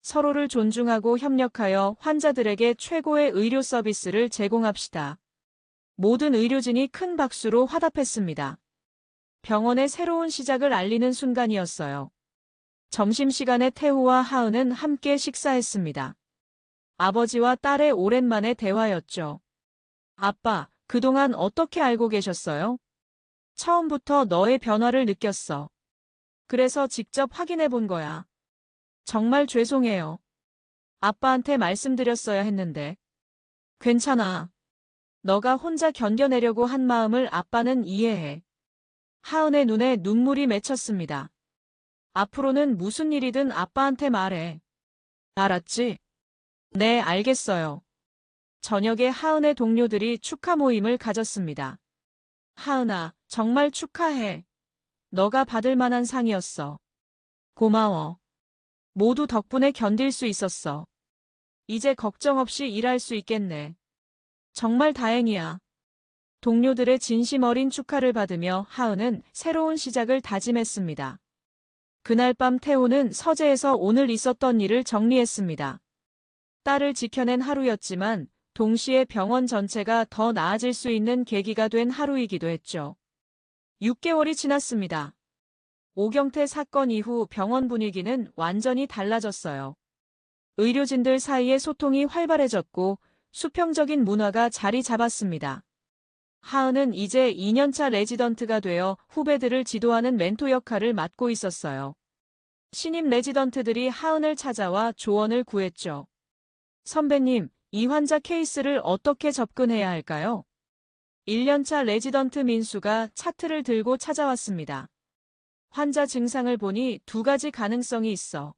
S2: 서로를 존중하고 협력하여 환자들에게 최고의 의료 서비스를 제공합시다. 모든 의료진이 큰 박수로 화답했습니다. 병원의 새로운 시작을 알리는 순간이었어요. 점심시간에 태우와 하은은 함께 식사했습니다. 아버지와 딸의 오랜만의 대화였죠. 아빠, 그동안 어떻게 알고 계셨어요? 처음부터 너의 변화를 느꼈어. 그래서 직접 확인해 본 거야. 정말 죄송해요. 아빠한테 말씀드렸어야 했는데. 괜찮아. 너가 혼자 견뎌내려고 한 마음을 아빠는 이해해. 하은의 눈에 눈물이 맺혔습니다. 앞으로는 무슨 일이든 아빠한테 말해. 알았지? 네, 알겠어요. 저녁에 하은의 동료들이 축하 모임을 가졌습니다. 하은아, 정말 축하해. 너가 받을 만한 상이었어. 고마워. 모두 덕분에 견딜 수 있었어. 이제 걱정 없이 일할 수 있겠네. 정말 다행이야. 동료들의 진심 어린 축하를 받으며 하은은 새로운 시작을 다짐했습니다. 그날 밤 태호는 서재에서 오늘 있었던 일을 정리했습니다. 딸을 지켜낸 하루였지만 동시에 병원 전체가 더 나아질 수 있는 계기가 된 하루이기도 했죠. 6개월이 지났습니다. 오경태 사건 이후 병원 분위기는 완전히 달라졌어요. 의료진들 사이의 소통이 활발해졌고 수평적인 문화가 자리 잡았습니다. 하은은 이제 2년차 레지던트가 되어 후배들을 지도하는 멘토 역할을 맡고 있었어요. 신입 레지던트들이 하은을 찾아와 조언을 구했죠. 선배님, 이 환자 케이스를 어떻게 접근해야 할까요? 1년차 레지던트 민수가 차트를 들고 찾아왔습니다. 환자 증상을 보니 두 가지 가능성이 있어.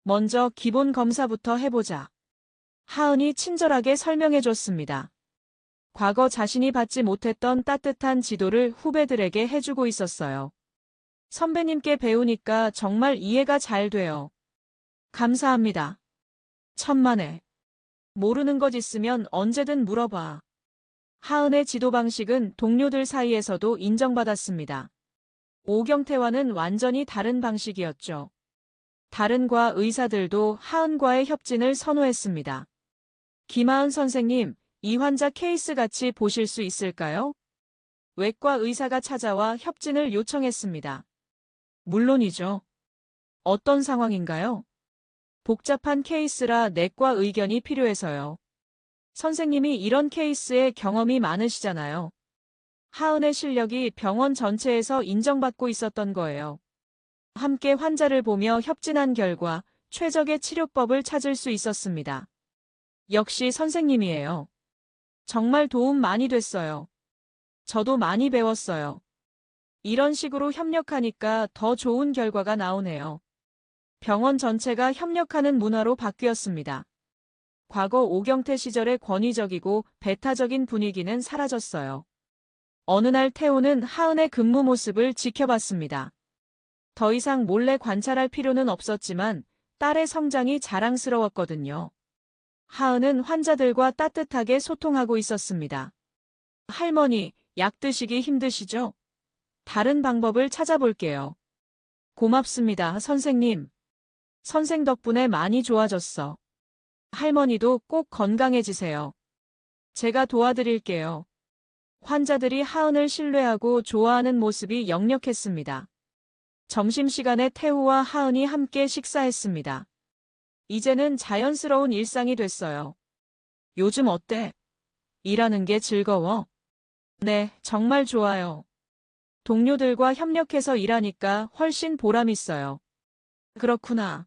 S2: 먼저 기본 검사부터 해보자. 하은이 친절하게 설명해줬습니다. 과거 자신이 받지 못했던 따뜻한 지도를 후배들에게 해주고 있었어요. 선배님께 배우니까 정말 이해가 잘 돼요. 감사합니다. 천만에. 모르는 것 있으면 언제든 물어봐. 하은의 지도 방식은 동료들 사이에서도 인정받았습니다. 오경태와는 완전히 다른 방식이었죠. 다른 과 의사들도 하은과의 협진을 선호했습니다. 김하은 선생님, 이 환자 케이스 같이 보실 수 있을까요? 외과 의사가 찾아와 협진을 요청했습니다. 물론이죠. 어떤 상황인가요? 복잡한 케이스라 내과 의견이 필요해서요. 선생님이 이런 케이스에 경험이 많으시잖아요. 하은의 실력이 병원 전체에서 인정받고 있었던 거예요. 함께 환자를 보며 협진한 결과 최적의 치료법을 찾을 수 있었습니다. 역시 선생님이에요. 정말 도움 많이 됐어요. 저도 많이 배웠어요. 이런 식으로 협력하니까 더 좋은 결과가 나오네요. 병원 전체가 협력하는 문화로 바뀌었습니다. 과거 오경태 시절의 권위적이고 배타적인 분위기는 사라졌어요. 어느 날 태호는 하은의 근무 모습을 지켜봤습니다. 더 이상 몰래 관찰할 필요는 없었지만 딸의 성장이 자랑스러웠거든요. 하은은 환자들과 따뜻하게 소통하고 있었습니다. 할머니, 약 드시기 힘드시죠? 다른 방법을 찾아볼게요. 고맙습니다, 선생님. 선생 덕분에 많이 좋아졌어. 할머니도 꼭 건강해지세요. 제가 도와드릴게요. 환자들이 하은을 신뢰하고 좋아하는 모습이 역력했습니다. 점심시간에 태우와 하은이 함께 식사했습니다. 이제는 자연스러운 일상이 됐어요. 요즘 어때? 일하는 게 즐거워? 네, 정말 좋아요. 동료들과 협력해서 일하니까 훨씬 보람 있어요. 그렇구나.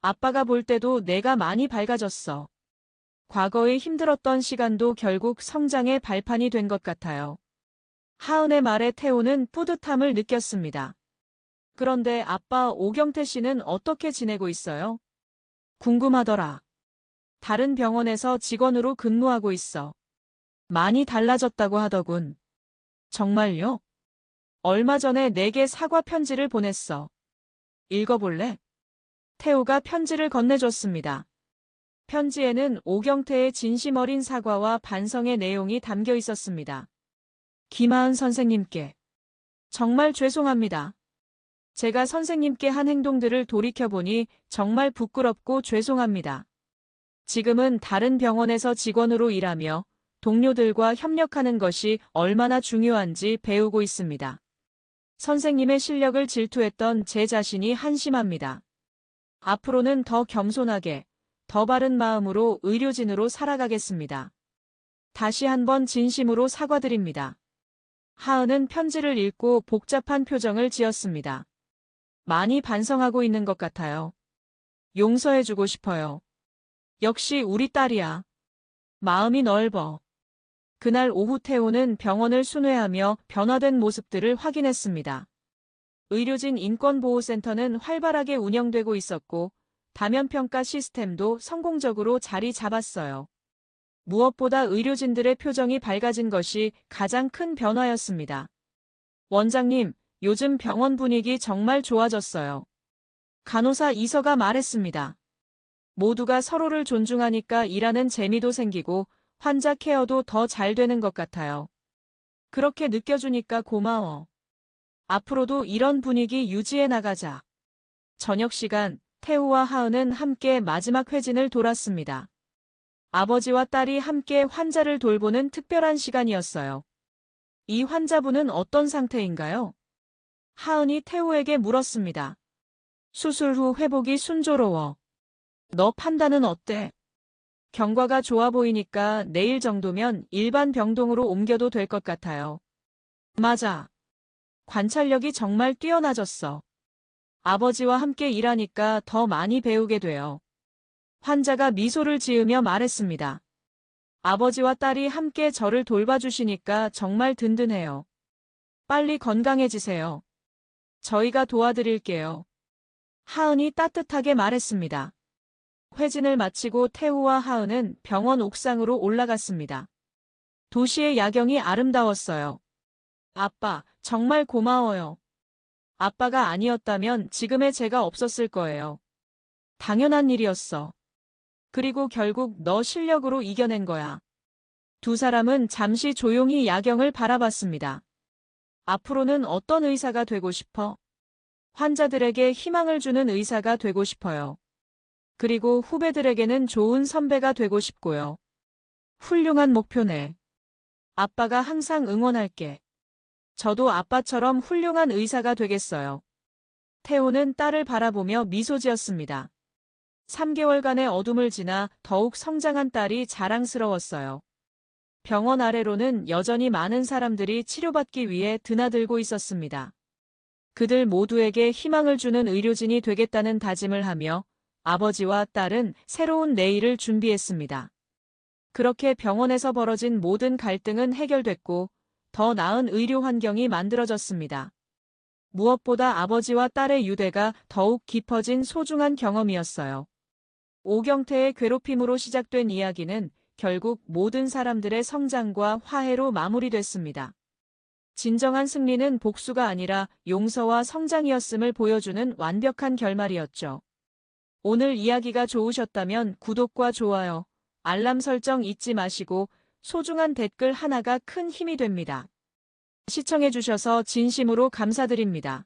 S2: 아빠가 볼 때도 내가 많이 밝아졌어. 과거에 힘들었던 시간도 결국 성장의 발판이 된 것 같아요. 하은의 말에 태호는 뿌듯함을 느꼈습니다. 그런데 아빠 오경태 씨는 어떻게 지내고 있어요? 궁금하더라. 다른 병원에서 직원으로 근무하고 있어. 많이 달라졌다고 하더군. 정말요? 얼마 전에 내게 사과 편지를 보냈어. 읽어볼래? 태호가 편지를 건네줬습니다. 편지에는 오경태의 진심 어린 사과와 반성의 내용이 담겨 있었습니다. 김하은 선생님께. 정말 죄송합니다. 제가 선생님께 한 행동들을 돌이켜보니 정말 부끄럽고 죄송합니다. 지금은 다른 병원에서 직원으로 일하며 동료들과 협력하는 것이 얼마나 중요한지 배우고 있습니다. 선생님의 실력을 질투했던 제 자신이 한심합니다. 앞으로는 더 겸손하게, 더 바른 마음으로 의료진으로 살아가겠습니다. 다시 한번 진심으로 사과드립니다. 하은은 편지를 읽고 복잡한 표정을 지었습니다. 많이 반성하고 있는 것 같아요. 용서해주고 싶어요. 역시 우리 딸이야. 마음이 넓어. 그날 오후 태호는 병원을 순회하며 변화된 모습들을 확인했습니다. 의료진 인권보호센터는 활발하게 운영되고 있었고 다면평가 시스템도 성공적으로 자리 잡았어요. 무엇보다 의료진들의 표정이 밝아진 것이 가장 큰 변화였습니다. 원장님, 요즘 병원 분위기 정말 좋아졌어요. 간호사 이서가 말했습니다. 모두가 서로를 존중하니까 일하는 재미도 생기고 환자 케어도 더 잘 되는 것 같아요. 그렇게 느껴주니까 고마워. 앞으로도 이런 분위기 유지해 나가자. 저녁 시간, 태우와 하은은 함께 마지막 회진을 돌았습니다. 아버지와 딸이 함께 환자를 돌보는 특별한 시간이었어요. 이 환자분은 어떤 상태인가요? 하은이 태우에게 물었습니다. 수술 후 회복이 순조로워. 너 판단은 어때? 경과가 좋아 보이니까 내일 정도면 일반 병동으로 옮겨도 될 것 같아요. 맞아. 관찰력이 정말 뛰어나졌어. 아버지와 함께 일하니까 더 많이 배우게 돼요. 환자가 미소를 지으며 말했습니다. 아버지와 딸이 함께 저를 돌봐주시니까 정말 든든해요. 빨리 건강해지세요. 저희가 도와드릴게요. 하은이 따뜻하게 말했습니다. 회진을 마치고 태우와 하은은 병원 옥상으로 올라갔습니다. 도시의 야경이 아름다웠어요. 아빠, 정말 고마워요. 아빠가 아니었다면 지금의 제가 없었을 거예요. 당연한 일이었어. 그리고 결국 너 실력으로 이겨낸 거야. 두 사람은 잠시 조용히 야경을 바라봤습니다. 앞으로는 어떤 의사가 되고 싶어? 환자들에게 희망을 주는 의사가 되고 싶어요. 그리고 후배들에게는 좋은 선배가 되고 싶고요. 훌륭한 목표네. 아빠가 항상 응원할게. 저도 아빠처럼 훌륭한 의사가 되겠어요. 태호는 딸을 바라보며 미소 지었습니다. 3개월간의 어둠을 지나 더욱 성장한 딸이 자랑스러웠어요. 병원 아래로는 여전히 많은 사람들이 치료받기 위해 드나들고 있었습니다. 그들 모두에게 희망을 주는 의료진이 되겠다는 다짐을 하며 아버지와 딸은 새로운 내일을 준비했습니다. 그렇게 병원에서 벌어진 모든 갈등은 해결됐고 더 나은 의료 환경이 만들어졌습니다. 무엇보다 아버지와 딸의 유대가 더욱 깊어진 소중한 경험이었어요. 오경태의 괴롭힘으로 시작된 이야기는 결국 모든 사람들의 성장과 화해로 마무리됐습니다. 진정한 승리는 복수가 아니라 용서와 성장이었음을 보여주는 완벽한 결말이었죠. 오늘 이야기가 좋으셨다면 구독과 좋아요, 알람 설정 잊지 마시고 소중한 댓글 하나가 큰 힘이 됩니다. 시청해주셔서 진심으로 감사드립니다.